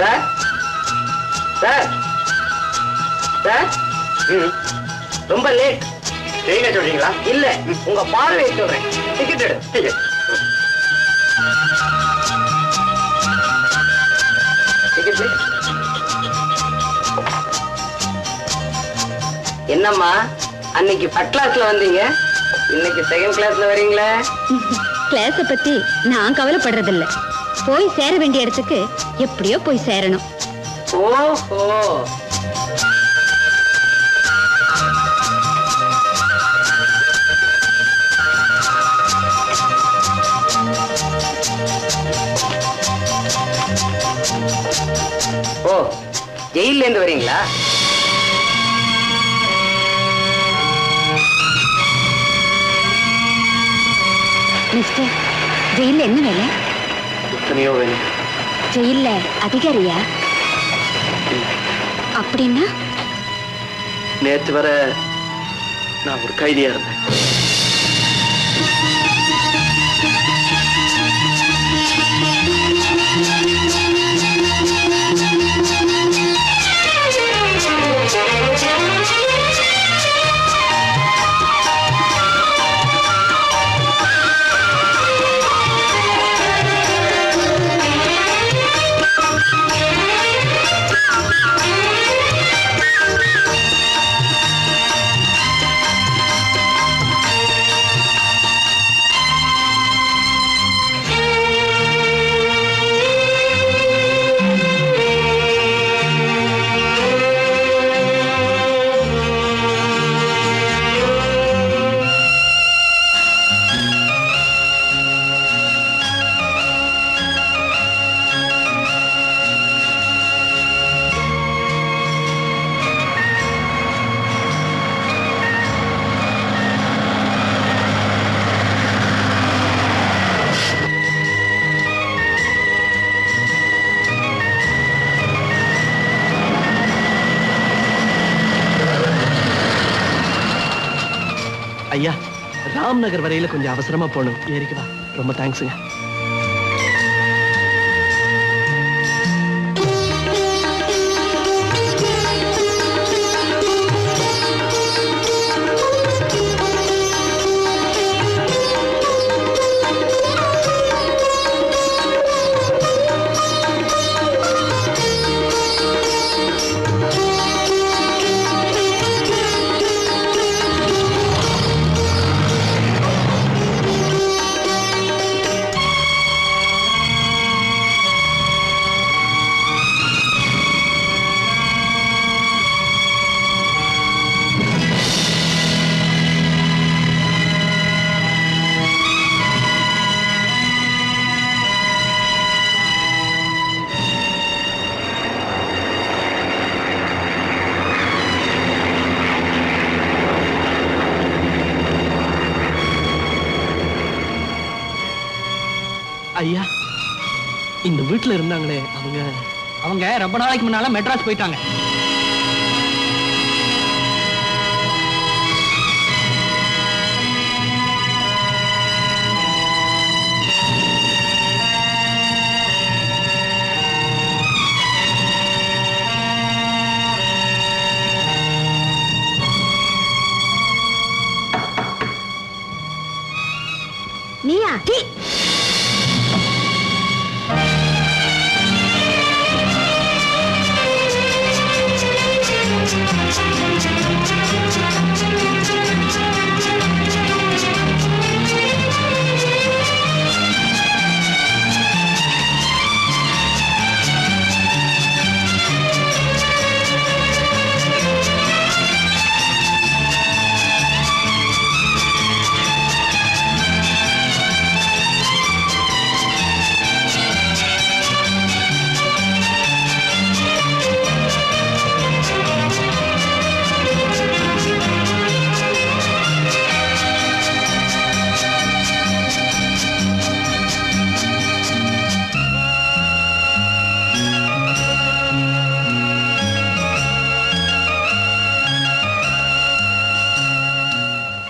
Sir sir sir ரொம்ப late. ட்ரெயினை சொல்றீங்களா? இல்ல, உங்க பார்வையை சொல்றேன். டிக்கெட் எடு. Ticket ticket. என்னம்மா அன்னைக்கு ஃபர்ஸ்ட் கிளாஸ்ல வந்தீங்க, இன்னைக்கு செகண்ட் கிளாஸ்ல வரீங்களா? கிளாஸ பத்தி நான் கவலைப்படுறதில்ல. போய் சேர வேண்டிய இடத்துக்கு எப்படியோ போய் சேரணும். ஓஹோ, ஓ, ஜெயில இருந்து வரீங்களா? மிஸ்டர், ஜெயில என்ன வேலை? எத்தனையோ வேலை. ஜெயில அதிகாரியா? அப்படின்னா நேற்று வர நான் ஒரு கைதியா இருந்தேன். ஐயா, ராம்நகர் வரையில கொஞ்சம் அவசரமா போகணும். ஏறிக்குவா. ரொம்ப தேங்க்ஸுங்க. ஐயா, இந்த வீட்டுல இருந்தாங்களே அவங்க ரொம்ப நாளைக்கு முன்னால மெட்ராஸ் போயிட்டாங்க. நீயா?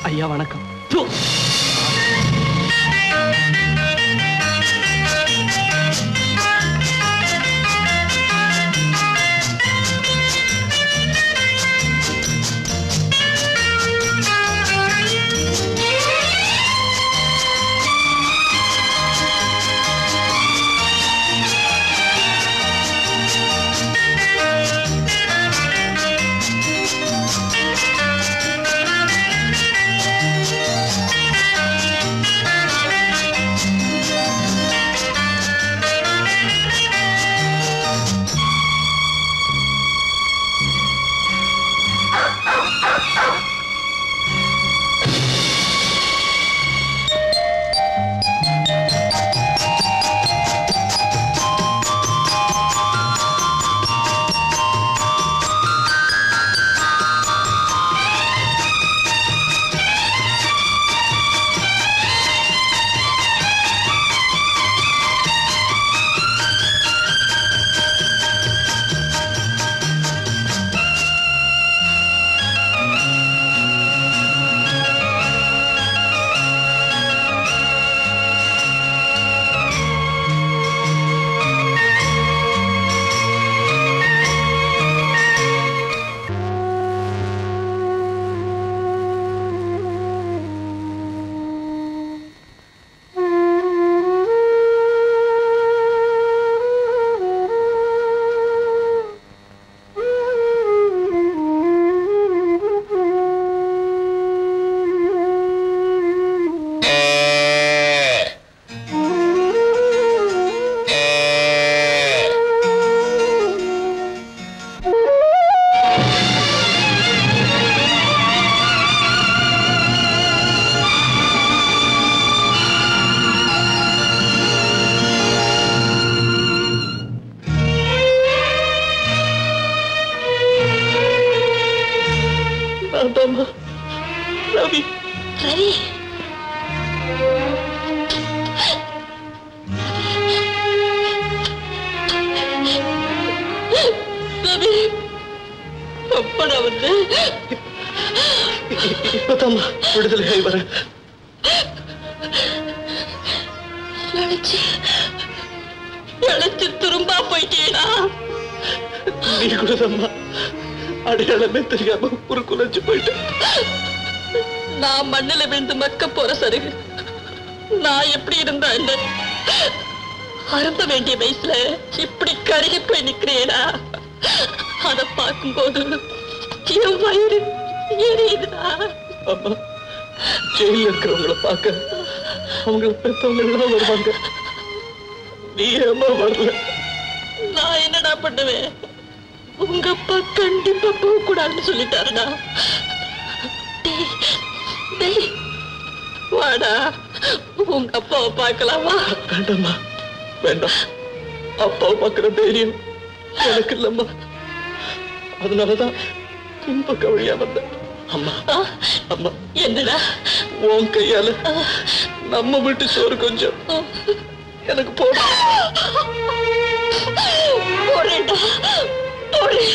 ஐயா வணக்கம். ரவி ரவி ரவி அப்படா வந்து இப்பதான் விடுதலை வர இழைச்சு திரும்பா போயிட்டேனா நீ கூடதம்மா அடையாளமே தெரியாம ஒரு குலைஞ்சு போயிட்டேன். நான் மண்ணில விழுந்து மக்க போற சருகு நான் எப்படி இருந்தா என்ன அருந்த வேண்டிய வயசுல இப்படி கருகி போய் நிக்கிறேனா அத பார்க்கும்போது என் வயிறு எரியுதுடா. அம்மா ஜெயில இருக்கிறவங்களை பார்க்க அவங்களை பெற்றவங்க எல்லாம் வருவாங்க. நீ ஏமா வரல? நான் என்னடா பண்ணுவேன்? உங்க அப்பா கண்டிப்பா போக கூடாதுன்னு சொல்லிட்டாருடா. வாடா உங்க அப்பாவை பார்க்கலாமா? வேண்டாம்மா வேண்டாம். அப்பாவை பார்க்கிற தைரியம் எனக்கு இல்லம்மா. அதனாலதான் பின்பக்க வழியா வந்த. அம்மா அம்மா என்னடா உன் கையால நம்ம வீட்டு சோறு கொஞ்சம் எனக்கு போடா. போறேன்டா போறேன்.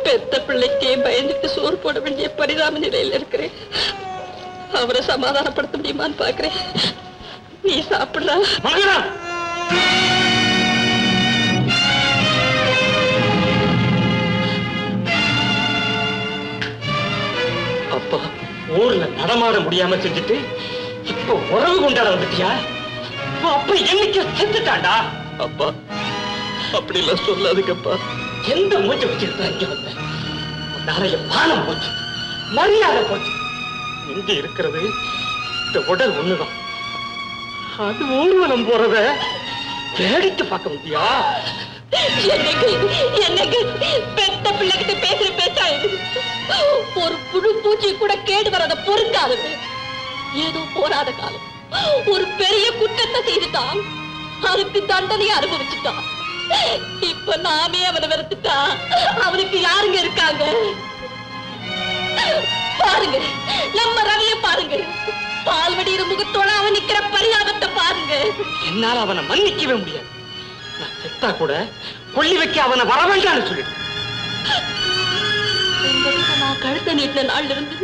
பெத்த பிள்ளைக்கே பயந்துட்டு சோறு போட வேண்டிய பரிதாப நிலையில இருக்கிறேன். அவரை சமாதானப்படுத்த முடியுமான்னு பாக்குறேன். நீ சாப்பிடுறா. அப்பா ஊர்ல நடமாட முடியாம செஞ்சுட்டு இப்ப உறவு கொண்டாட வந்துட்டியா? அப்ப என்னைக்கு செத்துட்டாண்டா? அப்பா அப்படி எல்லாம் சொல்லாதுங்கப்பா. எந்த மூச்சை வச்சுட்டு இங்க வந்த? நிறைய பானம் போச்சு, மரியாதை போச்சு. இங்க இருக்கிறது இந்த உடல் ஒண்ணுதான். அது ஊர்வலம் போறத வேடிக்கை பார்க்க முடியா? என்னங்க பெத்த பிள்ளைகிட்ட பேசுற பேச்சா இது? ஒரு புழு பூச்சி கூட கேடு வரத பொறுக்காது. ஏதோ போராத காலம் ஒரு பெரிய குற்றத்தை செய்துட்டான். அதுக்கு தண்டனையை அனுபவிச்சுட்டான். இப்ப நாமே அவனை வெறுத்துட்டா அவனுக்கு யாருங்க இருக்காங்க? பாருங்க நம்ம ரவிய பாருங்க. பால்வடியிற முகத்தோட அவன் நிக்கிற பரிதாபத்தை பாருங்க. என்னால அவனை மன்னிக்கவே முடியாது. நான் செத்தா கூட கொல்லி வைக்க அவனை வர வேண்டாம்னு சொல்லிட்டு நான் கழுத்த நீட்டின நாள்ல இருந்து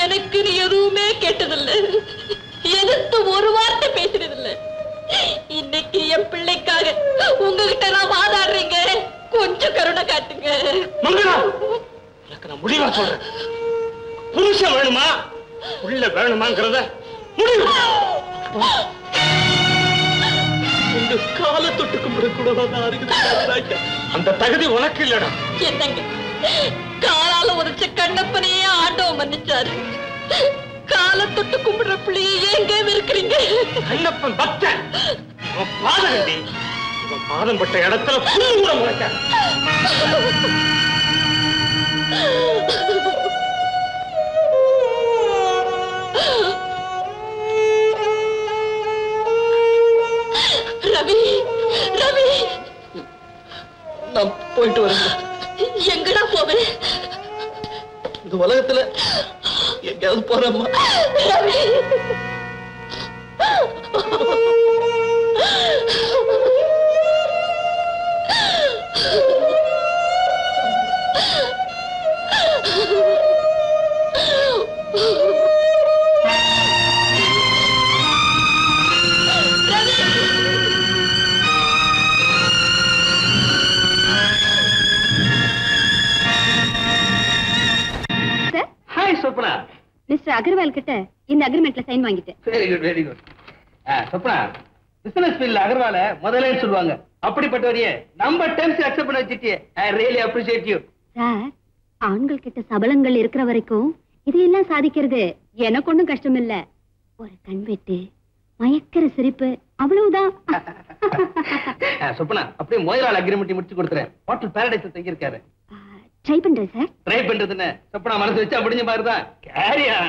எனக்கு நீ எதுவுமே கேட்டதில்லை, எதிர்த்து ஒரு வார்த்தை பேசுறதில்லை. இன்னைக்கு என் பிள்ளைக்காக உங்ககிட்ட நான் வாதாடுறீங்க. கொஞ்சம் கருணை காட்டுங்க. மங்களா, எனக்கு நான் முடிவா சொல்றேன். புருஷன் வேணுமா உள்ள வேணுமாங்கிறத முடிவு. உங்க கால தொட்டு கும்பிட கூட அந்த தகுதி உனக்கு இல்லடா. என்னங்க காலால உரைச்ச கண்ணப்பனையே ஆண்டவன் மன்னிச்சாரு. கால தொட்டு கும்பிடுற பிள்ளைய ஏங்க இருக்கிறீங்க? கண்ணப்பன் பக்தன். பாதம் இவன் பாதம் பட்ட இடத்துல புல்லு கூட முளைக்காது. ரவி ரவி நான் போயிட்டு வரேன். எங்கடா போவேன்? இந்த உலகத்துல எங்கேயாவது போறேம்மா. ரவி மிஸ்டர் அகர்வால் கிட்ட இந்த அக்ரிமெண்ட்ல சைன் வாங்கிட்டேன். Very good very good. Swapna business ஃபீல்ட்ல அகர்வால முதல்ல சொல்லுவாங்க. அப்படிப்பட்டவரையே நம்ம டெர்ம்ஸ் அக்செப்ட் பண்ண வச்சிட்டியே. I really appreciate you. Sir ஆண்கள் கிட்ட சபலங்கள் இருக்கிற வரைக்கும் இதையெல்லாம் சாதிக்கிறது எனக்கு ஒண்ணும் கஷ்டம் இல்ல. ஒரு கண் வெட்டு, மயக்கிற சிரிப்பு, அவ்வளவுதான். சொப்பனா அப்படியே முதலாளி அக்ரிமெண்ட் முடிச்சு கொடுத்துறேன். ஹோட்டல் பாரடைஸ்ல தங்கி இருக்காரு. ட்ரை பண்றேன் சார். ட்ரை பண்றதுன்னு சொப்பனா மனசு வச்சா முடிஞ்ச மாதிரிதான். கேரியா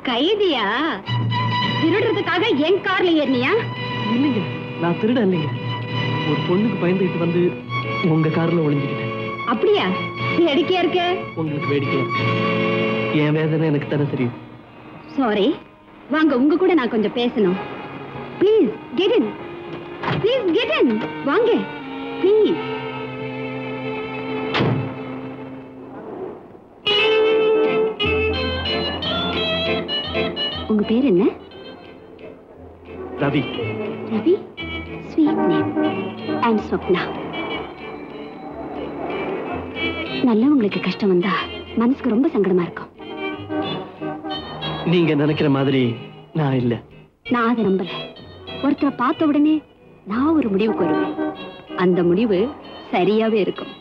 கைதியா? திருடுறதுக்காக என் கார்ல ஏறினியா? இல்லைங்க, நான் திருட இல்லைங்க. ஒரு பொண்ணுக்கு பயந்துட்டு வந்து உங்க கார்ல ஒளிஞ்சுக்கிட்டேன். அப்படியா? வேடிக்கையா இருக்க. உங்களுக்கு வேடிக்கையா இருக்கு. என் வேதனை எனக்கு தானே தெரியும். சாரி, வாங்க உங்க கூட நான் கொஞ்சம் பேசணும். Please get in. Please get in. வாங்க ப்ளீஸ். உங்க பேர் என்ன? Ravi. Ravi? Sweet name. I am Swapna. நல்லவங்களுக்கு கஷ்டம் வந்தா மனசுக்கு ரொம்ப சங்கடமா இருக்கும். நீங்க நினைக்கிற மாதிரி நான் இல்ல. நான் அதை நம்பல. ஒருத்தரை பார்த்த உடனே நான் ஒரு முடிவுக்கு வருவேன். அந்த முடிவு சரியாவே இருக்கும்.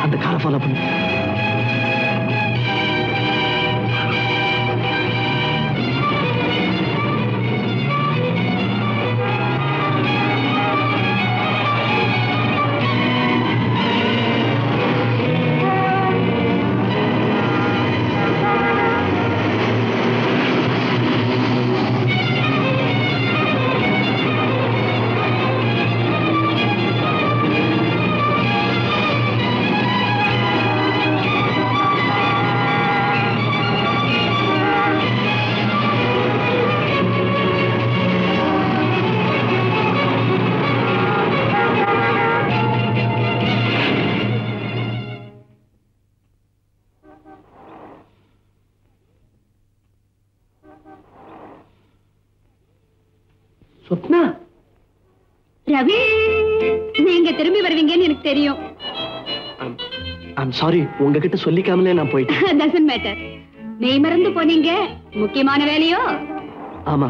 அந்த காரை ஃபாலோ பண்ணு. சொப்னா. ரவி, நீங்க திரும்பி வருவீங்கன்னு எனக்கு தெரியும். ஐம் சாரி, உங்ககிட்ட சொல்லிக்காமலே நான் போயிட்டேன். Doesn't matter. மெய் மறந்து போனீங்க. முக்கியமான வேலையோ? ஆமா,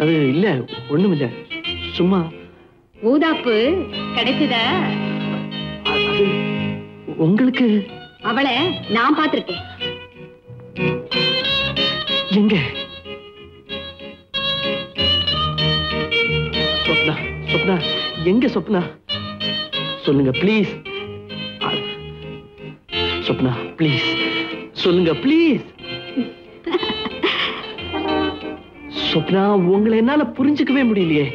அது இல்ல, ஒண்ணும் இல்ல, சும்மா. ஊதாப்பு கிடைச்சதா? அது உங்களுக்கு? அவளை நான் பார்த்திருக்கேன். எங்க? சொப்னா, சொப்னா, எங்க சொப்னா? சொல்லுங்க ப்ளீஸ். சொப்னா ப்ளீஸ் சொல்லுங்க ப்ளீஸ். சொப்னா, உங்களை என்னால புரிஞ்சுக்கவே முடியலையே.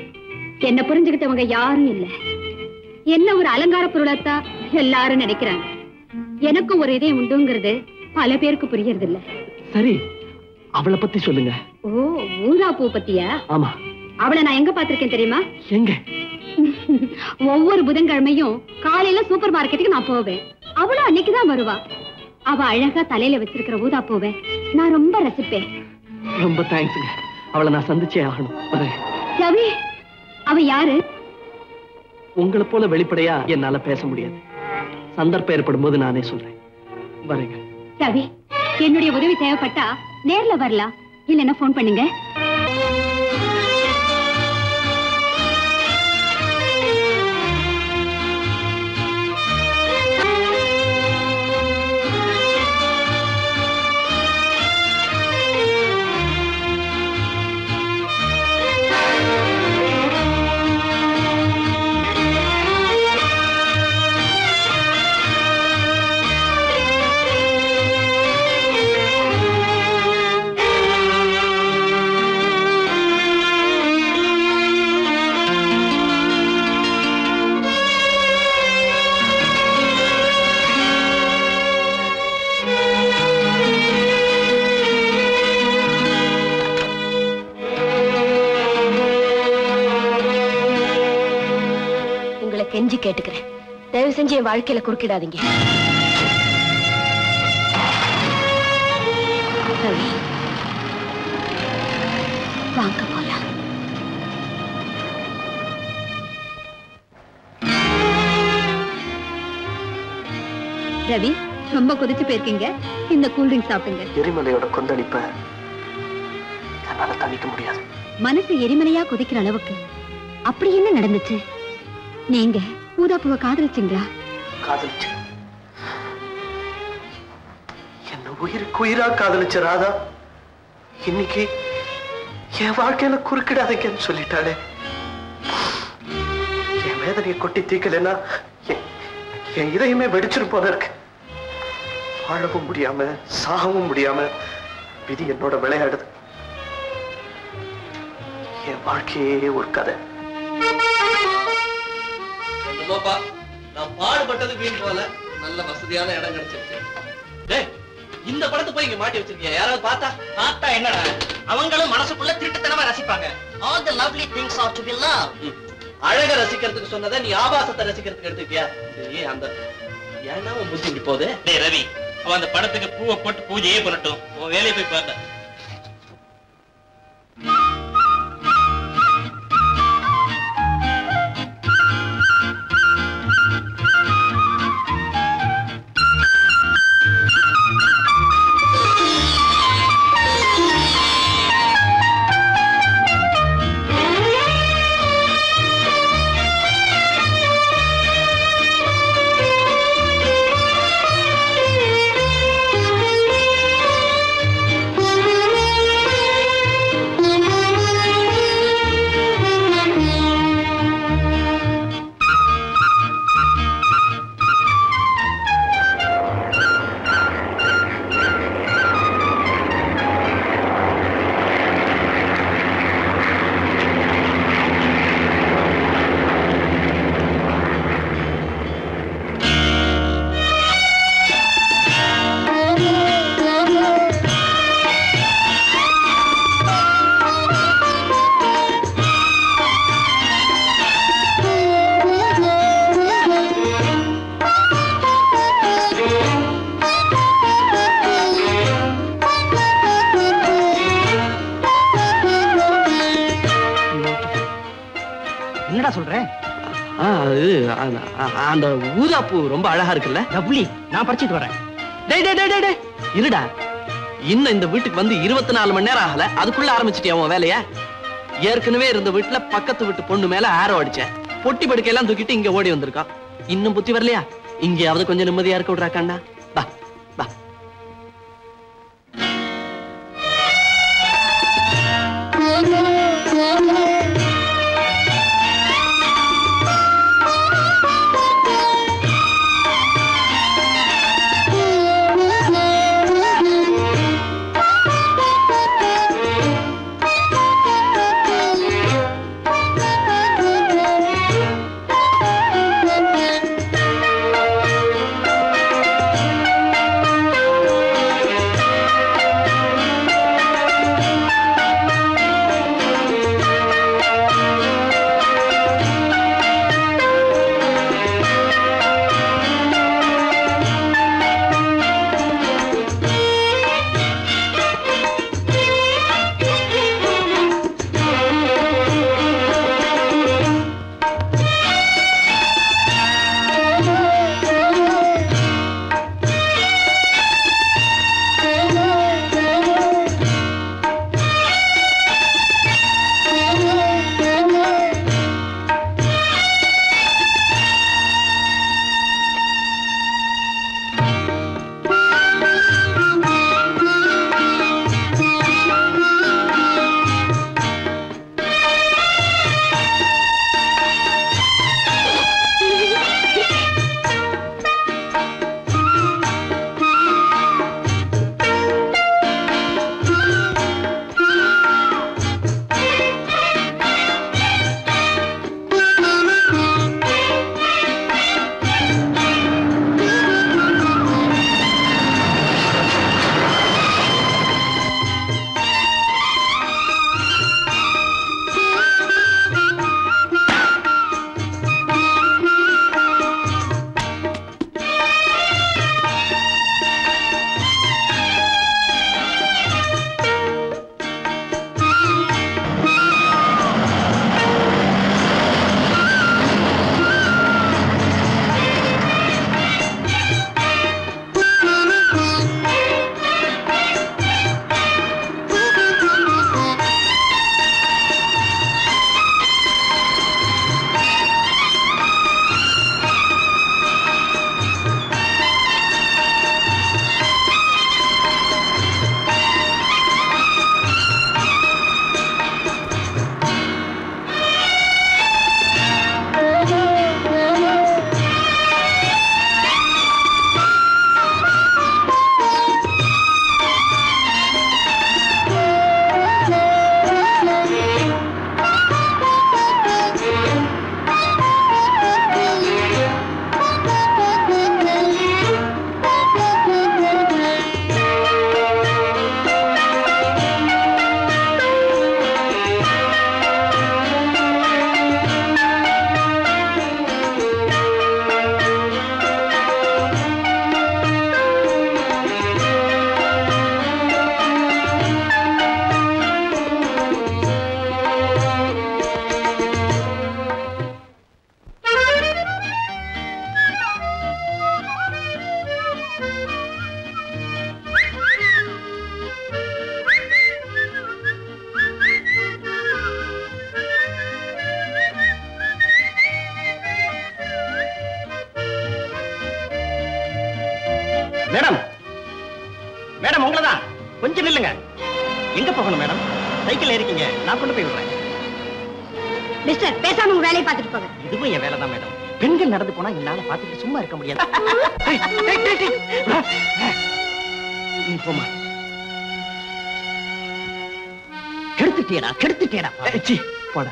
என்ன புரிஞ்சுக்கிட்டவங்க யாரும் இல்ல. என்ன ஒரு அலங்கார பொருளாத்தான் எல்லாரும் நினைக்கிறாங்க. எனக்கும் ஒரு இதயம் உண்டுங்கிறது பல பேருக்கு புரியறது இல்ல. சரி, அவளை பத்தி சொல்லுங்க. ஓ, ஊதா பூ பத்தியா? ஆமா. அவளை நான் எங்க பாத்திருக்கேன் தெரியுமா? எங்க? ஒவ்வொரு புதன்கிழமையும் காலையில சூப்பர் மார்க்கெட்டுக்கு நான் போவேன். அவளும் அன்னைக்குதான் வருவா. அவ அழகா தலையில வச்சிருக்கிற ஊதா பூவை நான் ரொம்ப ரசிப்பேன். ரொம்ப தேங்க்ஸ்ங்க. அவளை நான் சந்திச்சே ஆகணும். வரேன். ரவி, அவ யாரு? உங்களை போல வெளிப்படையா என்னால பேச முடியாது. சந்தர்ப்பம் ஏற்படும் போது நானே சொல்றேன். வரேங்க. ரவி, என்னுடைய உதவி தேவைப்பட்டா நேர்ல வரலாம், இல்லைன்னா போன் பண்ணுங்க. கெஞ்சி கேட்டுக்கிறேன், தயவு செஞ்சு என் வாழ்க்கையில குறுக்கிடாதீங்க. வாங்க போலாம். ரவி, ரொம்ப கொதிச்சு போயிருக்கீங்க. இந்த கூல் ட்ரிங்க் சாப்பிடுங்க. எரிமலையோட கொந்தளிப்ப என்னால தணிக்க முடியாது. மனசு எரிமலையா கொதிக்கிற அளவுக்கு அப்படி என்ன நடந்துச்சு? நீங்க ஊதாப்பூவை காதலிச்சிங்களா? காதலிச்சு என்ன உயிருக்கு உயிரா காதலிச்ச ராதா இன்னைக்கு என் வாழ்க்கையில குறுக்கிடாதீங்கன்னு சொல்லிட்டாளே. என் வேதனையை கொட்டி தீக்கலைன்னா என் இதயமே வெடிச்சிரு போல இருக்கு. வாழவும் முடியாம சாகவும் முடியாம விதி என்னோட விளையாடுது. என் வாழ்க்கையே ஒரு கதை. நான் பாடுபட்டது வீண் போல. நல்ல வசதியான இடம் கிடைச்சிருச்சு. இந்த படத்தை போய் இங்க மாட்டி வச்சிருக்கீங்க. யாராவது பார்த்தா என்னடா அவங்களும் மனசுக்குள்ள திருட்டுத்தனமா ரசிப்பாங்க. All the lovely things are to be loved. அழக ரசிக்கிறதுக்கு சொன்னதை நீ ஆபாசத்தை ரசிக்கிறதுக்கு எடுத்துக்கியா? சரி, அந்த ஏன்னா உன் புத்தி இப்படி போகுது. டேய் ரவி, அவன் அந்த படத்துக்கு பூவை போட்டு பூஜையே பண்ணட்டும். உன் வேலையை போய் பார்த்த. அந்த ஊதாப்பூ ரொம்ப அழகா இருக்குல்ல? டபுளி, நான் பறிச்சிட்டு வரேன். டேய் டேய் டேய் டேய் இருடா. இன்னும் இந்த வீட்டுக்கு வந்து 24 மணி நேரம் ஆகல, அதுக்குள்ள ஆரம்பிச்சிட்டியா உன் வேலைய? ஏற்கனவே இருந்த வீட்டுல பக்கத்து வீட்டு பொண்ணு மேல ஆரோ அடிச்சேன். பொட்டி படுக்கையெல்லாம் தூக்கிட்டு இங்க ஓடி வந்திருக்கான். இன்னும் புத்தி வரலையா? இங்கேயாவது கொஞ்சம் நிம்மதியா இருக்க விடுறா கண்ணா. வா வா. எங்க போகணும் மேடம்? சைக்கிள் ஏறிக்கீங்க, நான் கொண்டு போய் விடுறேன். மிஸ்டர், பேசாம உங்க வேலையை பார்த்துட்டு போங்க. இதுவும் என் வேலை தான் மேடம். பெண்கள் நடந்து போனா என்னால பார்த்துட்டு சும்மா இருக்க முடியாது. நீ போமா. கெடுத்துட்டேடா. போடா.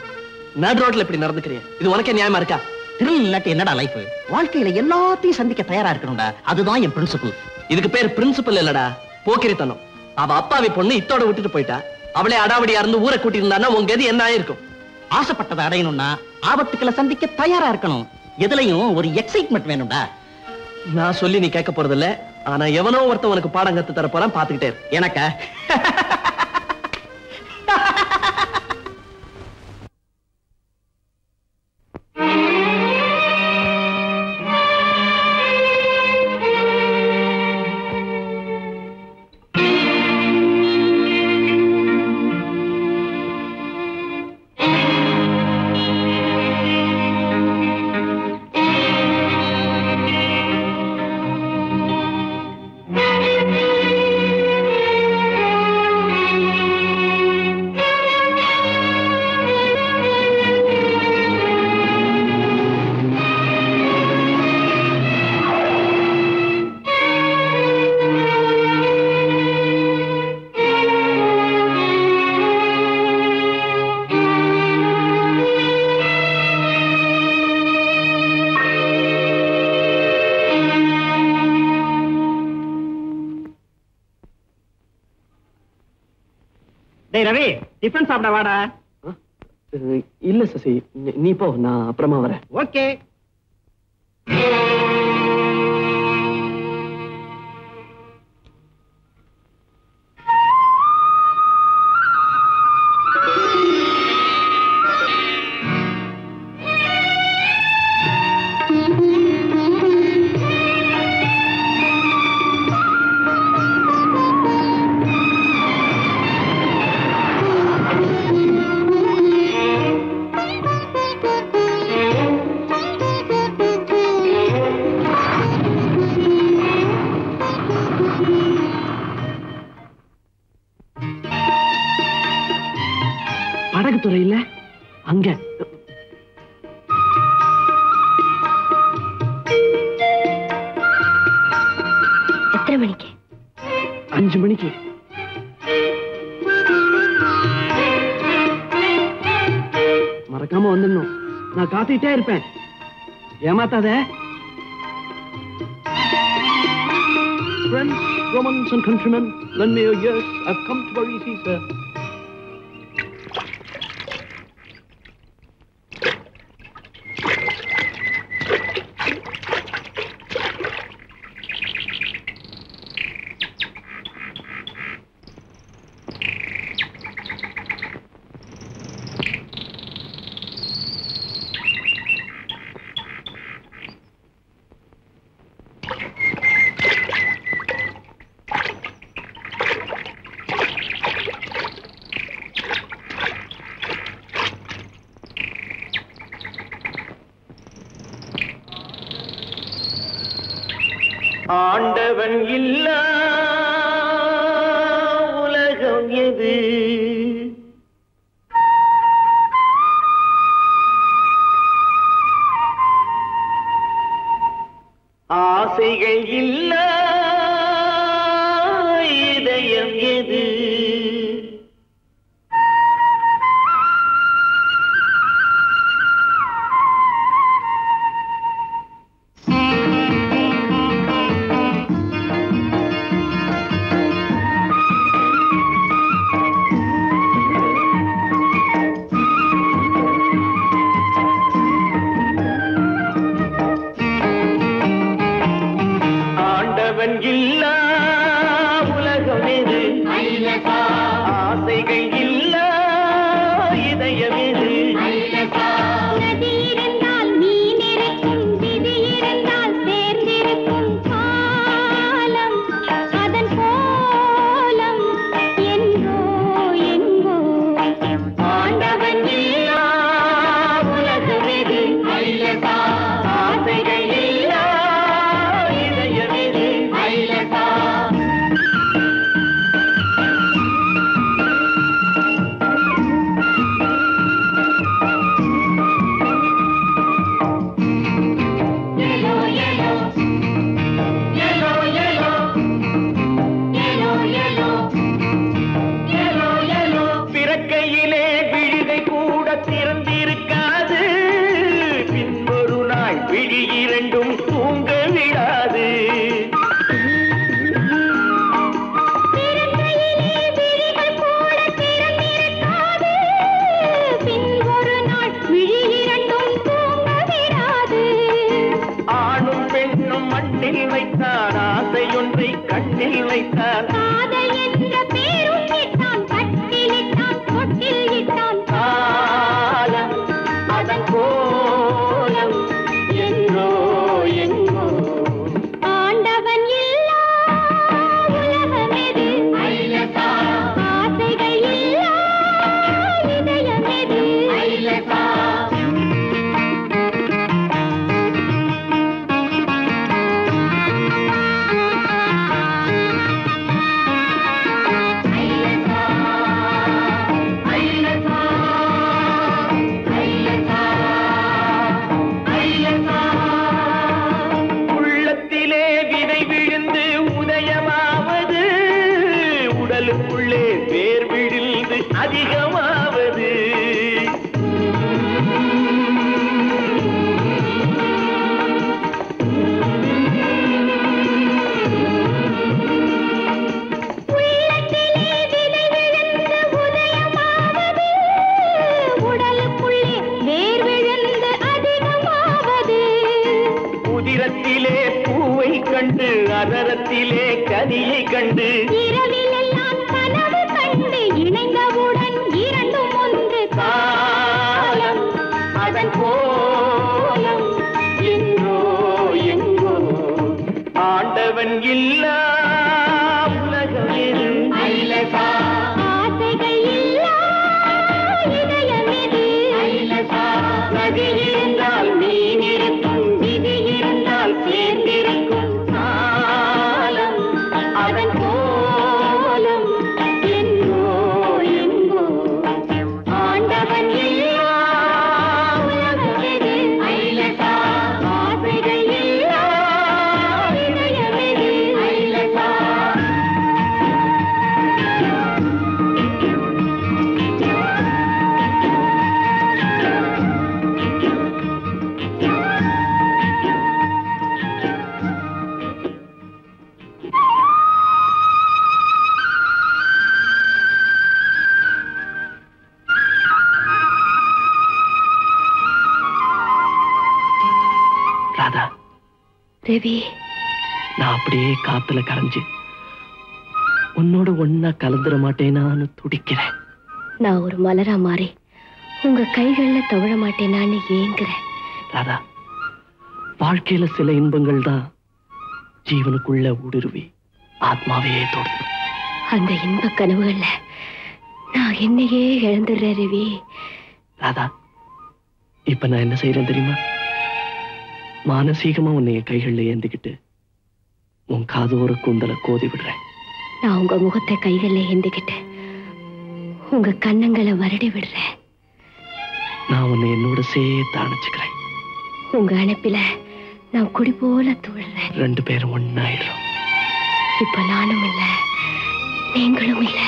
நடு ரோட்ல இப்படி நடந்துக்கிறிய, இது உனக்கே நியாயமா இருக்கா? திருள் இல்லாட்டி என்னடா லைஃப்? வாழ்க்கையில எல்லாத்தையும் சந்திக்க தயாரா இருக்கணும்டா. அதுதான் என் பிரின்சிபல். இதுக்கு பேர் பிரின்சிபல் இல்லடா, போக்கிரித்தனம். அவ அப்பாவி பொண்ணு இத்தோட விட்டுட்டு போயிட்டா. அவளே அடாவடியா இருந்து ஊரை கூட்டி இருந்தான்னா உங்க எது என்ன ஆயிருக்கும்? ஆசைப்பட்டதை அடையணும்னா ஆபத்துக்களை சந்திக்க தயாரா இருக்கணும். எதுலயும் ஒரு எக்ஸைட்மெண்ட் வேணும்டா. நான் சொல்லி நீ கேட்க போறது இல்ல. ஆனா எவனோ ஒருத்தன் உனக்கு பாடம் கத்து தர போறான், பாத்துக்கிட்டே இரு. எனக்கா? ரவி, டிஃபன் சாப்பிட வாடா. இல்ல சசி, நீ போ, நான் அப்புறமா வரேன். ஓகே. படகுத்துறை இல்ல அங்க. எத்தனை மணிக்கு? 5 மணிக்கு. மறக்காம வந்துடணும். நான் காத்துக்கிட்டே இருப்பேன். ஏமாத்தாத. Friends, Romans and countrymen, lend me your ears. I've come to bury Caesar. ஆண்டவன் இல்லா உலகம் எது? ஆசைகள் இல்லா இதயம் எது? அதிகமாவது. உதிரத்திலே பூவை கண்டு அதரத்திலே கனியை கண்டு இரவிலெல்லாம் கனவு கண்டு இணைந்தவுடன் இரண்டும் ஒன்று காலம் அதன் கோலம் எங்கோ எங்கோ ஆண்டவன் இல்லா உலகம் எது ஐலசா ஆசைகள் இல்லா இதயம் எது ஐலசா நதி இருந்தால் மீன் இருக்கும் விதி இருந்தால் சேர்ந்திருக்கும் காலம் அதன் கோலம் எங்கோ எங்கோ ஆண்டவன் இல்லா உலகம் எது ஐலசா ஆசைகள் இல்லா இதயம் எது ஐலசா ராதா, ரவி, நான் அப்படியே காத்துல கரைஞ்சு உன்னோட ஒன்னா கலந்துட மாட்டேனான்னு துடிக்கிறேன். நான் ஒரு மலரா மாறி உங்க கைகள்ல தவழ மாட்டேனான்னு ஏங்குறேன். ராதா, வாழ்க்கையில சில இன்பங்கள் தான் ஜீவனுக்குள்ள ஊடுருவி ஆத்மாவையே தொடுது. அந்த இன்ப கனவுகள்ல நான் என்னையே இழந்துடுறேன் ரவி. ராதா, இப்ப நான் என்ன செய்யறேன் தெரியுமா? மானசீகமா உன்னை என் கைகள்ல ஏந்திக்கிட்டு உன் காதோர கூந்தலை கோதி விடுறேன். நான் உங்க முகத்தை கைகள்ல ஏந்திக்கிட்டு உங்க கன்னங்களை வருடி விடுறேன். நான் உன்னை என்னோட சேர்த்து அணைச்சுக்கிறேன். உங்க அணைப்பில நான் குடி போல துள்ளுறேன். 2 பேரும் ஒன்னாயிடும். இப்ப நானும் இல்ல, நீங்களும் இல்ல.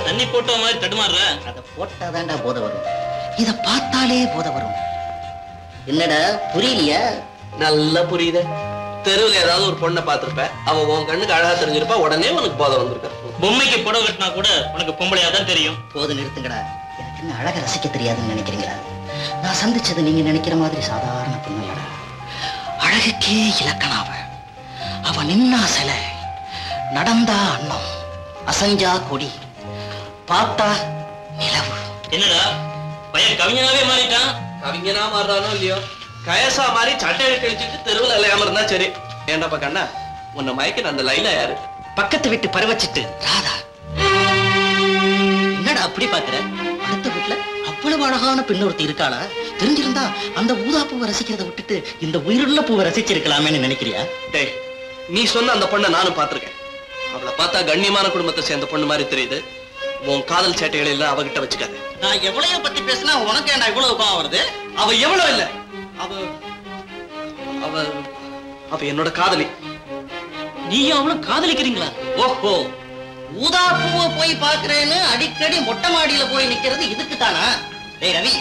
தண்ணி போட்ட மாதிரி தடுமாறுற. அதை போட்டாதான்டா போதை வரும். இத பார்த்தாலே போதை வரும். என்னடா புரியலையா? நல்லா புரியுது. தெருவில் ஏதாவது ஒரு பொண்ணை பார்த்திருப்ப, அவ உன் கண்ணுக்கு அழகா தெரிஞ்சிருப்பா, உடனே உனக்கு போதை வந்திருக்க. பொம்மைக்கு புடவை கட்டினா கூட உனக்கு பொம்பளையா தான் தெரியும். போது நிறுத்துங்கடா. எனக்கு என்ன அழக ரசிக்க தெரியாதுன்னு நினைக்கிறீங்களா? நான் சந்திச்சது நீங்க நினைக்கிற மாதிரி சாதாரண பொண்ணுலடா. அழகுக்கே இலக்கணாவ. அவ நின்னா சிலை, நடந்தா அன்னம், அசஞ்சா கொடி, பார்த்தா நிலவு. என்னடா பையன் கவிஞனாவே மாறிட்டான்? கவிஞனா மாறுறானோ இல்லையோ, கயசா மாதிரி சட்டையை கழிச்சுட்டு தெருவில் அலையாம இருந்தா சரி. ஏண்டாப்பா கண்ணா, உன்னை மயக்க அந்த லைலா யாரு? பக்கத்து வீட்டு பரவச்சிட்டு ராதா. என்னடா அப்படி பாக்குற? அடுத்த வீட்டுல அவ்வளவு அழகான பெண்ணொருத்தி இருக்காளா? தெரிஞ்சிருந்தா அந்த ஊதா பூவை ரசிக்கிறத விட்டுட்டு இந்த உயிருள்ள பூவை ரசிச்சிருக்கலாமேன்னு நினைக்கிறியா? டேய், நீ சொன்ன அந்த பொண்ணை நானும் பார்த்திருக்கேன். அவளை பார்த்தா கண்ணியமான குடும்பத்தை சேர்ந்த பொண்ணு மாதிரி தெரியுது. உன் காதல் சேட்டைகள் எல்லாம் அவகிட்ட வச்சுக்காது. நான் எவ்வளவு பத்தி பேசினா உனக்கு ஏன்டா இவ்வளவு கோவம் வருது? அவ எவ்வளவு இல்ல, அவ அவ அவ என்னோட காதலி. நீயும் அவளும் காதலிக்கிறீங்களா? ஓஹோ, ஊதா பூவை போய் பாக்குறேன்னு அடிக்கடி மொட்டை மாடியில போய் நிக்கிறது இதுக்கு தானா? டேய் ரவி,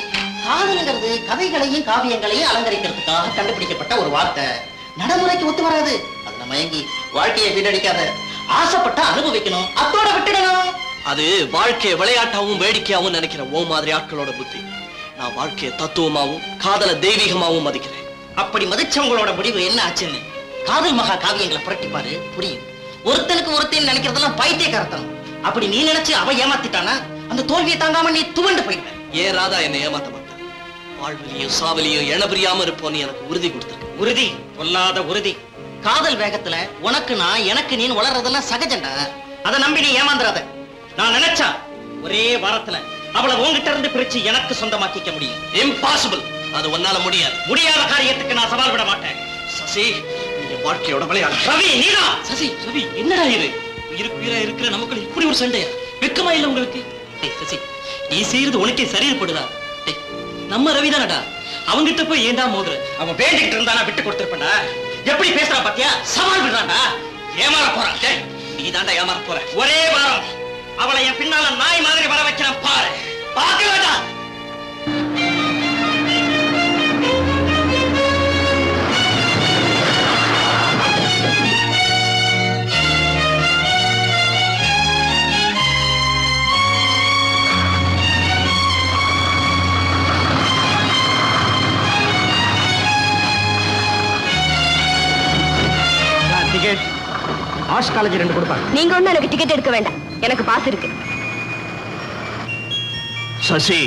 காதலுங்கிறது கதைகளையும் காவியங்களையும் அலங்கரிக்கிறதுக்காக கண்டுபிடிக்கப்பட்ட ஒரு வார்த்தை. நடைமுறைக்கு ஒத்து வராது. அதுல மயங்கி வாழ்க்கையை வீணடிக்காத. ஆசைப்பட்டா அனுபவிக்கணும், அத்தோட விட்டுடணும். அது வாழ்க்கையை விளையாட்டாவும் வேடிக்கையாவும் நினைக்கிற ஓ மாதிரி ஆட்களோட புத்தி. நான் வாழ்க்கையை தத்துவமாவும் காதல தெய்வீகமாவும் மதிக்கிறேன். அப்படி மதிச்சவங்களோட முடிவு என்ன ஆச்சுன்னு காதல் மகா காவியங்களை புரட்டிப்பாரு புரியும். ஒருத்தனுக்கு ஒருத்தன் நினைக்கிறதெல்லாம் பைத்தியக்காரத்தனம். அப்படி நீ நினைச்சு அவ ஏமாத்திட்டானா அந்த தோல்வியை தாங்காம நீ துவண்டு போயிடுவ. ஏன் ராதா என்னை ஏமாத்த மாட்டான்? வாழ்விலையும் சாவலியும் இழபிரியாம இருப்போன்னு எனக்கு உறுதி கொடுத்துருக்கு. உறுதி பொல்லாத உறுதி. காதல் வேகத்துல உனக்கு நான் எனக்கு நீ வளர்றதெல்லாம் சகஜண்டா. அதை நம்பி நீ ஏமாந்துறாத. நான் நினைச்சா ஒரே வாரத்துல அவளை உங்ககிட்ட இருந்து பிரிச்சு எனக்கு சொந்தமாக்கிக்க முடியும். இம்பாசிபிள். அது உன்னால முடியாது. முடியாத காரியத்துக்கு நான் சவால் விட மாட்டேன். சசி, நீ வாழ்க்கையோட விளையாட. ரவி நீதான். சசி, ரவி என்னடா இது? உயிருக்குயிரா இருக்கிற நமக்குள்ள இப்படி ஒரு சண்டையா? வெக்கமா இல்ல உங்களுக்கு? சசி, நீ செய்யறது உனக்கே சரியில்படுதா? நம்ம ரவி தானடா, அவங்கிட்ட போய் ஏண்டா மோதுற? அவன் வேண்டிக்கிட்டு இருந்தானா விட்டு கொடுத்திருப்பா. எப்படி பேசுறா பாத்தியா? சவால் விடுறான்டா. ஏமாற போறான். நீ தாண்டா ஏமாற போற. ஒரே வாரம் அவளை என் பின்னால நாய் மாதிரி வர வைக்கிறேன் பாரு. பாக்கலடா. டிக்கெட் ஆர்ட்ஸ் காலேஜ் 2 கொடுப்பாங்க. நீங்க ஒண்ணு எனக்கு டிக்கெட் எடுக்க வேண்டாம். எனக்கு பாஸ் இருக்கு. சசி,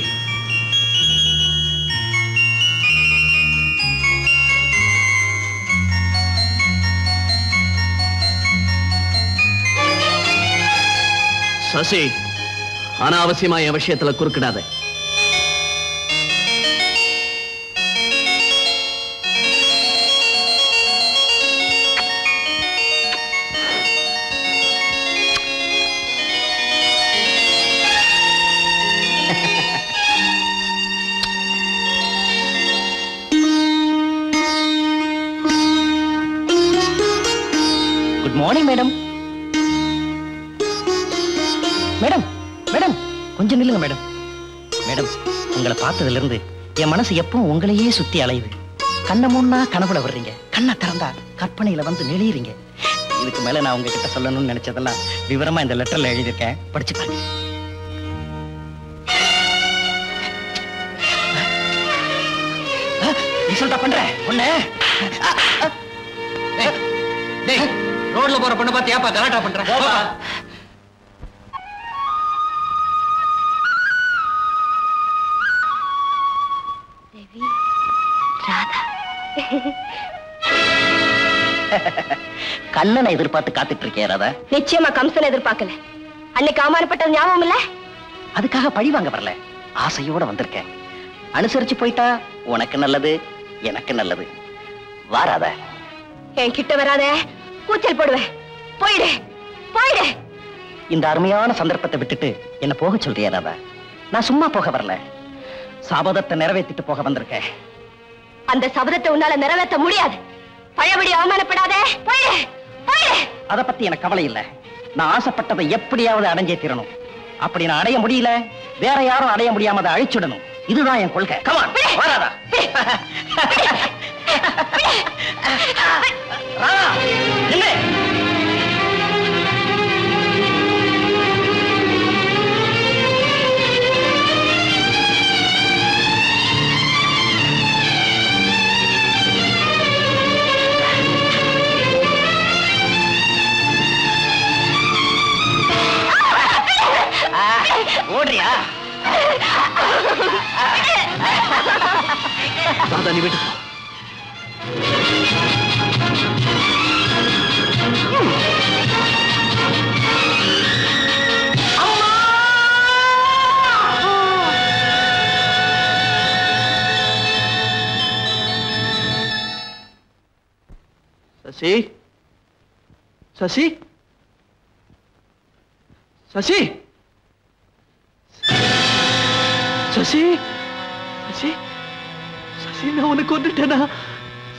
சசி, அனாவசியமா என் விஷயத்துல குறுக்கிடாத. Good morning madam. Madam madam கொஞ்சம் நில்லுங்க மேடம். மேடம், உங்களை பார்த்ததுல இருந்து என் மனசு எப்பவும் உங்களையே சுத்தி அலையுது. கண்ணை மூணா கனவுல வர்றீங்க, கண்ணை திறந்தா கற்பனையில வந்து நெளியறீங்க. இதுக்கு மேல நான் உங்ககிட்ட சொல்லணும்னு நினைச்சதெல்லாம் விவரமா இந்த லெட்டர்ல எழுதியிருக்கேன், படிச்சு பாருங்க. ரிசல்ட்டா பண்ற ஒண்ணு. ரோட்ல போற பொண்ணு பார்த்து ஏப்பா கலாட்டா பண்ற? கண்ணனை எதிர்பார்த்து காத்துட்டு இருக்கே ராதா? நிச்சயமா கம்சனை எதிர்பார்க்கல. அன்னைக்கு அவமானப்பட்டது ஞாபகம் இல்ல? அதுக்காக பழி வாங்க வரல, ஆசையோட வந்திருக்கேன். அனுசரிச்சு போயிட்டா உனக்கு நல்லது, எனக்கு நல்லது. வாராத. என் கிட்ட வராத, கூச்சல் போடுவேன். போயிடு போயிடு. இந்த அருமையான சந்தர்ப்பத்தை விட்டுட்டு என்ன போக சொல்றியா ராதா? நான் சும்மா போக வரல, சபதத்தை நிறைவேற்றிட்டு போக வந்திருக்கேன். அந்த சபதத்தை உன்னால நிறைவேற்ற முடியாது. பழையபடி அவமானப்படாதே. போயிடு போயிடு. அத பத்தி எனக்கு கவலை இல்ல. நான் ஆசைப்பட்டதை எப்படியாவது அடைஞ்சே தீரணும். அப்படி நான் அடைய முடியல, வேற யாரும் அடைய முடியாம அதை அழிச்சுடணும். இதுதான் என் கொள்கை. கமான் வாராதா. ராதா நில்லு. ஓடுறியா? ராதா, நீ வீட்டுக்கு போ. சசி, சசி, சசி, சசி, சசி, சசி, நான் உனக்கு கொண்டுட்டேனா?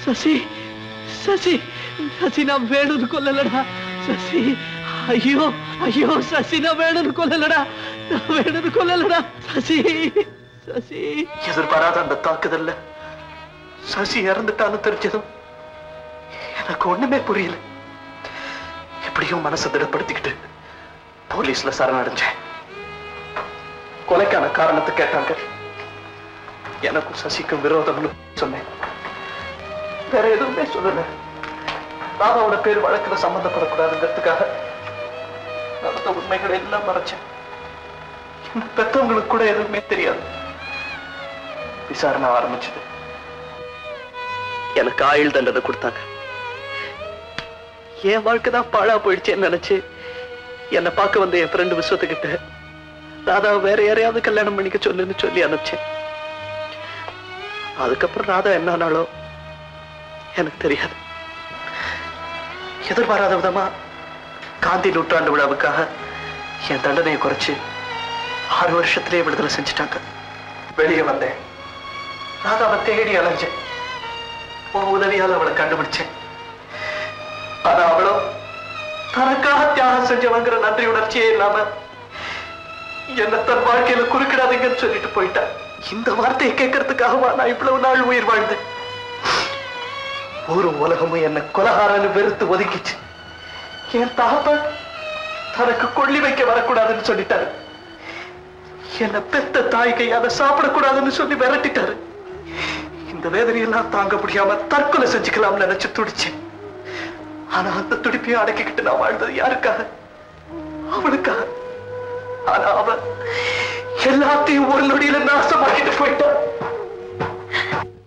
சசி, சசி, சசி, நான் வேணும்னு கொல்லலடா. சசி, ஐயோ ஐயோ, சசி, நான் வேணும்னு கொல்லலடா. நான் வேணும்னு கொல்லலடா. சசி, சசி. எதிர்பாராத அந்த தாக்குதல்ல சசி இறந்துட்டான்னு தெரிஞ்சதும் எனக்கு ஒண்ணுமே புரியல. எப்படியும் மனசை திடப்படுத்திக்கிட்டு போலீஸ்ல சரணடைஞ்சேன். கொலைக்கான காரணத்தை கேட்டாங்க. எனக்கும் சசிக்கும் விரோதம்னு சொன்னேன். வேற எதுவுமே சொல்லல. ராதாவோட பேர் வழக்குல சம்பந்தப்படக்கூடாதுங்கிறதுக்காக நடந்த உண்மைகளை எல்லாம் மறைச்சேன். பெற்றவங்களுக்கு கூட எதுவுமே தெரியாது. விசாரணை ஆரம்பிச்சது. எனக்கு ஆயுள் தண்டனை கொடுத்தாங்க. என் வாழ்க்கை தான் பாழா போயிடுச்சேன்னு நினைச்சு என்னை பார்க்க வந்த என் ஃப்ரெண்டு விஸ்வத்துக்கிட்ட ராதாவை வேற யாரையாவது கல்யாணம் பண்ணிக்க சொல்லுன்னு சொல்லி அனுப்பிச்சேன். அதுக்கப்புறம் ராதா என்னானாலோ எனக்கு தெரியாது. எதிர்பாராத விதமா காந்தி நூற்றாண்டு விழாவுக்காக என் தண்டனையை குறைச்சு 6 வருஷத்திலேயே விடுதலை செஞ்சுட்டாங்க. வெளியே வந்தேன். ராதாவை தேடி அலைஞ்சேன். உன் உதவியால் அவளை கண்டுபிடிச்சேன். ஆனா அவளோ தனக்காக தியாகம் செஞ்சவங்கிற நன்றி உணர்ச்சியே இல்லாம என்ன தன் வாழ்க்கையில குறுக்கிடாதீங்கன்னு சொல்லிட்டு போயிட்டேன். இந்த வார்த்தையை கேட்கறதுக்காகவா நான் இவ்வளவு நாள் உயிர் வாழ்ந்தேன்? ஒரு உலகமும் என்ன கொலகாரன்னு வெறுத்து ஒதுக்கிச்சு. என் தகப்பன் தனக்கு கொள்ளி வைக்க வரக்கூடாதுன்னு சொல்லிட்டாரு. என்ன பெத்த தாய் கையால சாப்பிடக்கூடாதுன்னு சொல்லி விரட்டிட்டாரு. இந்த வேதனையெல்லாம் தாங்க முடியாம தற்கொலை செஞ்சுக்கலாம்னு நினைச்சு துடிச்சேன். ஆனா அந்த துடிப்பையும் அடக்கிக்கிட்டு நான் வாழ்ந்தது யாருக்காக? அவளுக்காக. ஆனா அவன் எல்லாத்தையும் ஒரு நொடியில நாசமாக்கிட்டு போயிட்டான்.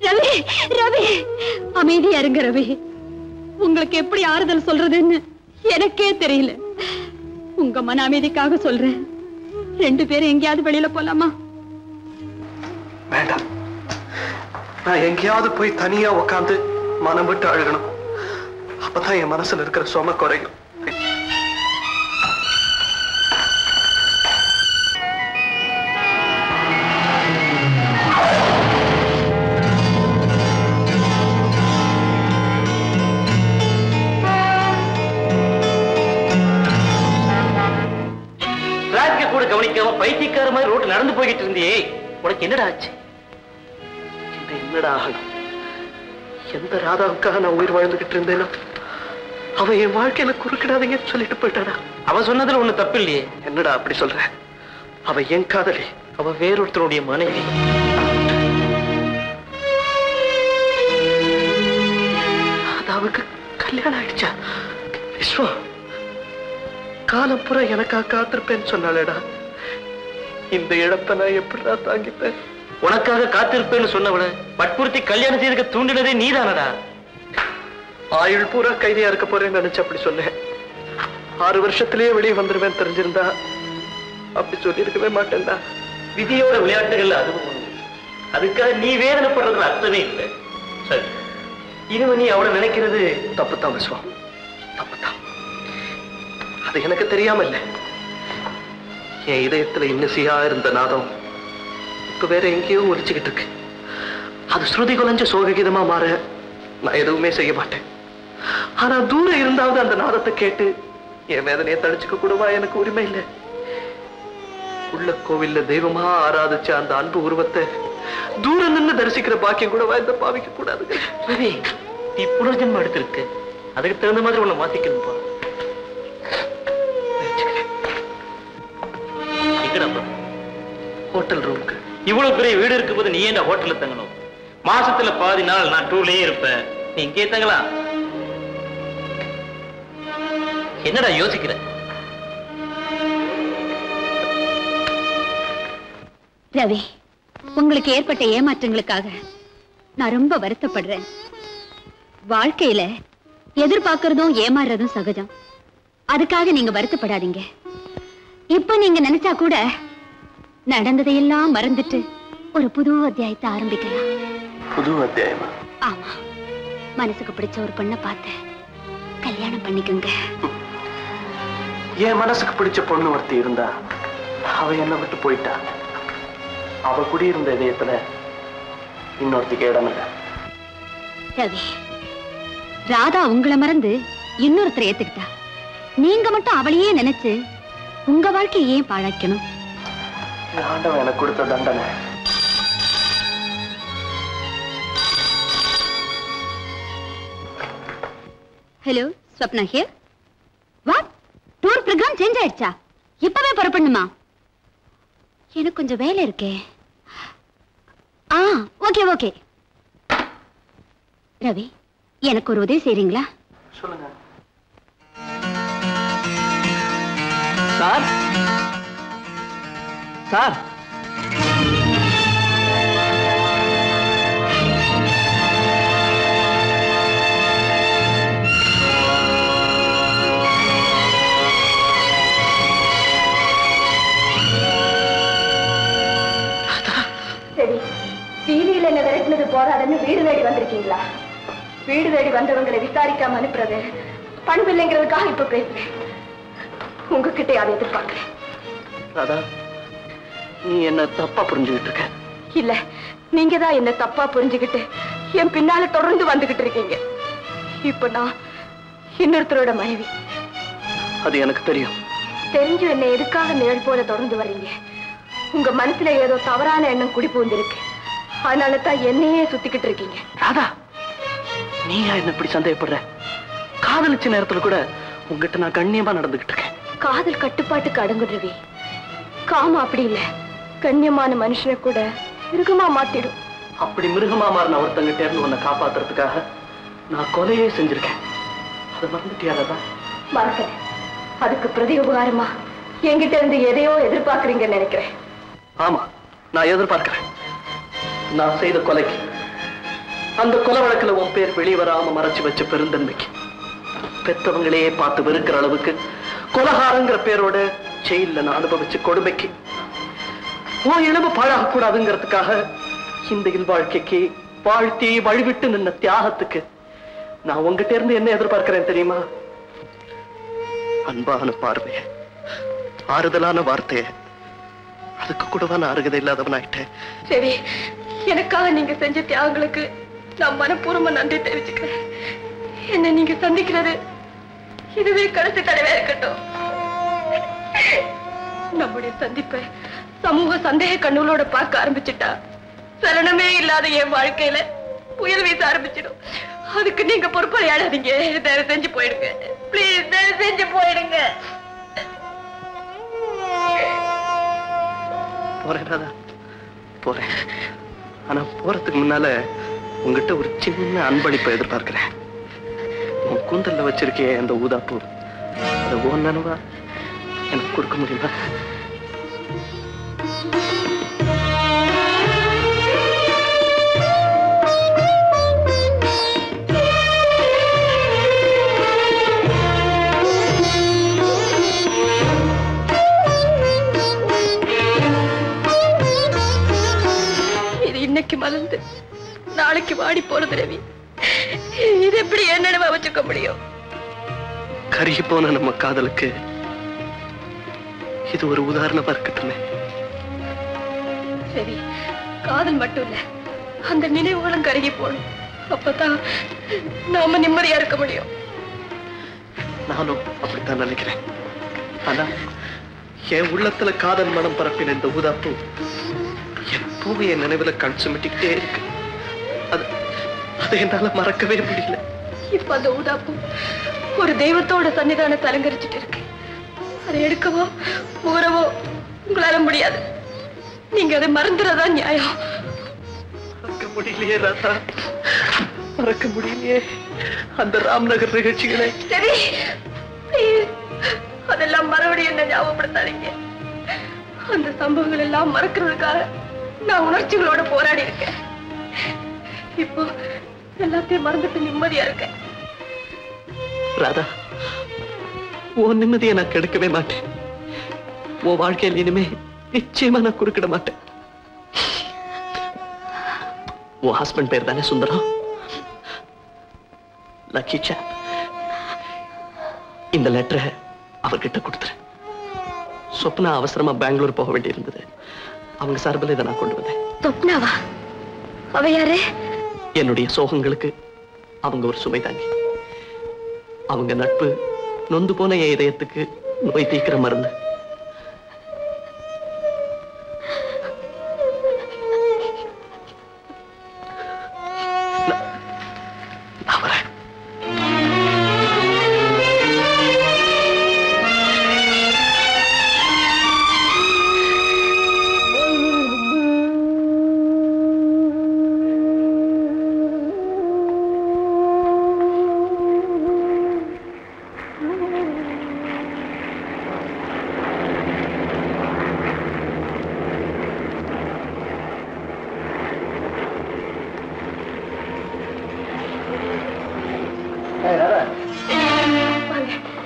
ரவி, ரவி, அமைதியா இருங்க ரவி. உங்களுக்கு எப்படி ஆறுதல் சொல்றதுன்னு எனக்கே தெரியல. உங்க மன அமைதிக்காக சொல்றேன். 2 பேரும் எங்கேயாவது வெளியில போலாமா? வேண்டாம். நான் எங்கேயாவது போய் தனியா உட்காந்து மனம் விட்டு அழுகணும். அப்பதான் என் மனசுல இருக்கிற சும குறையும். கூட கவனிக்காம பைத்தியக்கார மாதிரி ரோட்ல நடந்து போய்கிட்டு இருந்தியே, உனக்கு என்னடா ஆச்சு? என்னடா ஆகணும்? எந்த ராதாவுக்காக நான் உயிர் வாழ்ந்துகிட்டு இருந்தேனோ அவ என் வாழ்க்கையில குறுக்கிடாதீங்கன்னு சொல்லிட்டு போயிட்டாடா. அவ சொன்னதுல ஒண்ணு தப்பு இல்லையே. என்னடா அப்படி சொல்ற? அவ என் காதலி. அவ வேறொருத்தருடைய மனைவி. ராதாவுக்கு கல்யாணம் ஆயிடுச்சா? விஸ்வா காலம் பூரா எனக்கா காத்திருப்பேன்னு சொன்னாலேடா. இந்த இழப்பை நான் எப்படிடா தாங்கிப்பேன்? உனக்காக காத்திருப்பேன்னு சொன்னவள வற்புறுத்தி கல்யாணம் செய்துக்க தூண்டினதே நீதானடா. ஆயுள் பூரா கைதியா இருக்க போறேன்னு நினைச்சு அப்படி சொன்னேன். 6 வருஷத்திலேயே வெளியே வந்துருவேன் தெரிஞ்சிருந்தா அப்படி சொல்லி இருக்கவே மாட்டேன்டா. விதியோட விளையாட்டுகள் அதுவும் ஒண்ணு. அதுக்காக நீ வேதனைப்படுறதுல அர்த்தமே இல்லை. சரி, இனிமே நீ அவளை நினைக்கிறது தப்புத்தான் விஸ்வா, தப்புத்தான். அது எனக்கு தெரியாம இல்லை. என் இதயத்துல இன்னசியா இருந்த நாதம் இப்ப வேற எங்கேயோ ஒலிச்சுக்கிட்டு இருக்கு. அது ஸ்ருதி குலைஞ்ச சோககீதமா மாற நான் எதுவுமே செய்ய மாட்டேன். ஆனா தூரம் இருந்தாவது அந்த நாதத்தை கேட்டு என் வேதனையை தடுச்சுக்க கூடவா எனக்கு உரிமை இல்லை? உள்ள கோவில்ல தெய்வமா ஆராதிச்ச அந்த அன்பு உருவத்தை தூரம் நின்று தரிசிக்கிற பாக்கியம் கூடவா இந்த பாவிக்க கூடாது? ரவி, நீ புனர்ஜென்மம் எடுத்திருக்க. அதுக்கு தகுந்த மாதிரி உன்னை மாத்திக்கணும்பா. ஹோட்டல் ரூமுக்கு. இவ்வளவு பெரிய வீடு இருக்கும்போது நீ ஏன் ஹோட்டல்ல தங்கணும்? மாசத்துல பாதி நாள் நான் டூர்லயே இருப்பேன். நீ இங்கே தங்கலாம். என்னடா யோசிக்கிற? ரவி, உங்களுக்கு ஏற்பட்ட ஏமாற்றங்களுக்காக நான் ரொம்ப வருத்தப்படுறேன். வாழ்க்கையில எதிர்பார்க்கறதும் ஏமாறுறதும் சகஜம். அதுக்காக நீங்க வருத்தப்படாதீங்க. இப்ப நீங்க நினைச்சா கூட நடந்ததையெல்லாம் மறந்துட்டு ஒரு புது அத்தியாயத்தை ஆரம்பிக்கலாம். புது அத்தியாயமா? ஆமா, மனசுக்கு பிடிச்ச ஒரு பெண்ணை பார்த்து கல்யாணம் பண்ணிக்கோங்க. என் மனசுக்கு பிடிச்ச பொண்ணு ஒருத்தி இருந்தா அவ என்ன விட்டு போயிட்டா. அவ குடியிருந்த இதயத்துல இன்னொருத்திக்கு இடம் இல்லை. ரவி, ராதா உங்களை மறந்து இன்னொருத்தரை ஏத்துக்கிட்டா. நீங்க மட்டும் அவளையே நினைச்சு உங்க வாழ்க்கையை ஏன் பாழாக்கணும்? ஆண்டவன் எனக்கு கொடுத்த தண்டனை. Hello, Swapna here. What? Tour programme change ஆயிடுச்சா? இப்பவே புறப்படணுமா? எனக்கு கொஞ்சம் வேலை இருக்கே. Okay okay. ரவி, எனக்கு ஒரு உதவி செய்றீங்களா? சொல்லுங்க சார். சார் சரி, வீதியில என்ன விரட்டினது போராதுன்னு வீடு தேடி வந்திருக்கீங்களா? வீடு தேடி வந்தவங்களை விசாரிக்காம அனுப்புறது பண்பு இல்லைங்கிறதுக்காக இப்ப பேசுறேன். உங்ககிட்ட அதை எதிர்பார்க்கிறேன். ராதா, நீ என்ன தப்பா புரிஞ்சுக்கிட்டு இருக்க. இல்ல, நீங்க தான் என்ன தப்பா புரிஞ்சுக்கிட்டு என் பின்னால தொடர்ந்து வந்துகிட்டு இருக்கீங்க. இப்ப நான் இன்னொருத்தரோட மனைவி. அது எனக்கு தெரியும். தெரிஞ்சு என்ன எதுக்காக நிழல் போல தொடர்ந்து வர்றீங்க? உங்க மனசுல ஏதோ தவறான எண்ணம் குடி பூந்திருக்கு. அதனால தான் என்னையே சுத்திக்கிட்டு இருக்கீங்க. ராதா, நீயா என்ன இப்படி சந்தேகப்படுற? காதலிச்ச நேரத்துல கூட உங்ககிட்ட நான் கண்ணியமா நடந்துகிட்டு இருக்கேன். காதல் கட்டுப்பாட்டுக்கு அடங்குறவே. காமம் அப்படி இல்ல, கண்ணியமான மனுஷனை கூட மிருகமா மாத்திடும். அப்படி மிருகமா மாறின ஒருத்தங்கிட்ட இருந்து உன்னை காப்பாத்துறதுக்காக நான் கொலையே செஞ்சிருக்கேன். அதை மறந்துட்டியா ராதா? மறக்கிறேன். அதுக்கு பிரதி உபகாரமா என்கிட்ட இருந்து எதையோ எதிர்பார்க்கறீங்கன்னு நினைக்கிறேன். ஆமா, நான் எதிர்பார்க்கிறேன். நான் செய்த கொலைக்கு, அந்த கொலை வழக்குல உன் பேர் வெளியே வராம மறைச்சு வச்ச பெருந்தன்மைக்கு, பெத்தவங்களையே பார்த்து வெறுக்கிற அளவுக்கு கொலகாரங்கிற பேரோட ஜெயில நான் அனுபவிச்ச கொடுமைக்கு, உன் இளவு பாழாக கூடாதுங்கிறதுக்காக இந்த இல்வாழ்க்கைக்கு வாழ்க்கையை வழிவிட்டு நின்ன தியாகத்துக்கு நான் உங்ககிட்ட இருந்து என்ன எதிர்பார்க்கிறேன் தெரியுமா? அன்பான பார்வைய, ஆறுதலான வார்த்தைய. அதுக்கு கூடவா நான் அருகதை இல்லாதவன் ஆயிட்டேன். சரி, எனக்காக நீங்க செஞ்ச தியாகங்களுக்கு நான் மனப்பூர்வமா நன்றி தெரிவிச்சுக்கிறேன். என்ன நீங்க சந்திக்கிறது இதுவே கடைசி தடவை இருக்கட்டும். நம்முடைய சந்திப்பை சமூக சந்தேக கண்ணுகளோட பார்க்க ஆரம்பிச்சுட்டா சலனமே இல்லாத என் வாழ்க்கையில புயல் வீச ஆரம்பிச்சிடும். அதுக்கு நீங்க பொறுப்படையாடாதீங்க. தயவு செஞ்சு போயிடுங்க. பிளீஸ், தயவு செஞ்சு போயிடுங்க. போறேன் ராதா, போறேன். ஆனா போறதுக்கு முன்னால உங்ககிட்ட ஒரு சின்ன அன்பளிப்பை எதிர்பார்க்கிறேன். உன் கூந்தல்ல வச்சிருக்கே அந்த ஊதாப்பூ, அதை ஓன் நினைவா எனக்கு கொடுக்க முடியுமா? இன்னைக்கு மலர்ந்து நாளைக்கு வாடி போறது ரவி. இது எப்படி என்ன நினைவா வச்சுக்க முடியும்? கருகி போன நம்ம காதலுக்கு இது ஒரு உதாரணமா இருக்கட்டுமே. சரி, காதல் மட்டும் இல்ல, அந்த நினைவுகளும் கருகி போடும். அப்பதான் நாம நிம்மதியா இருக்க முடியும். நானும் அப்படித்தான் நினைக்கிறேன். ஆனா என் உள்ளத்துல காதல் மனம் பரப்பின இந்த ஊதாப்பூ எப்பவும் என் நினைவுல கண் சுமிட்டிக்கிட்டே இருக்கு. அதை என்னால மறக்கவே முடியல. இப்ப அந்த ஊதாப்பூ ஒரு தெய்வத்தோட சன்னிதானத்தை அலங்கரிச்சுட்டு இருக்கு. அதை எடுக்கவோ ஊறவோ உங்களால முடியாது. நீங்க அதை மறந்துறதா நியாயம். மறக்க முடியலையே ராதா, மறக்க முடியலையே அந்த ராம்நகர் நிகழ்ச்சிகளை. சரி, அதெல்லாம் மறுபடியும் என்ன ஞாபகப்படுத்தாதீங்க. அந்த சம்பவங்கள் எல்லாம் மறக்கிறதுக்காக நான் உணர்ச்சிகளோட போராடி இருக்கேன். இப்போ எல்லாத்தையும் மறந்துட்டு நிம்மதியா இருக்கேன். ராதா, உன் நிம்மதியை நான் கெடுக்கவே மாட்டேன். உன் வாழ்க்கையில் இனிமே நிச்சயமா நான் குறுக்கிட மாட்டேன். உன் ஹஸ்பண்ட் பேர் தானே சுந்தரம்? லக்கிச்சா, இந்த லெட்டரை அவர்கிட்ட கொடுத்துரு. சொப்னா அவசரமா பெங்களூர் போக வேண்டியிருந்தது. அவங்க சார்பில் இதை நான் கொண்டு வந்தேன். சொப்னாவா? அவ யாரு? என்னுடைய சோகங்களுக்கு அவங்க ஒரு சுமை தாங்கி. அவங்க நட்பு நொந்து போன என் இதயத்துக்கு நோய் தீக்கிற மருந்து.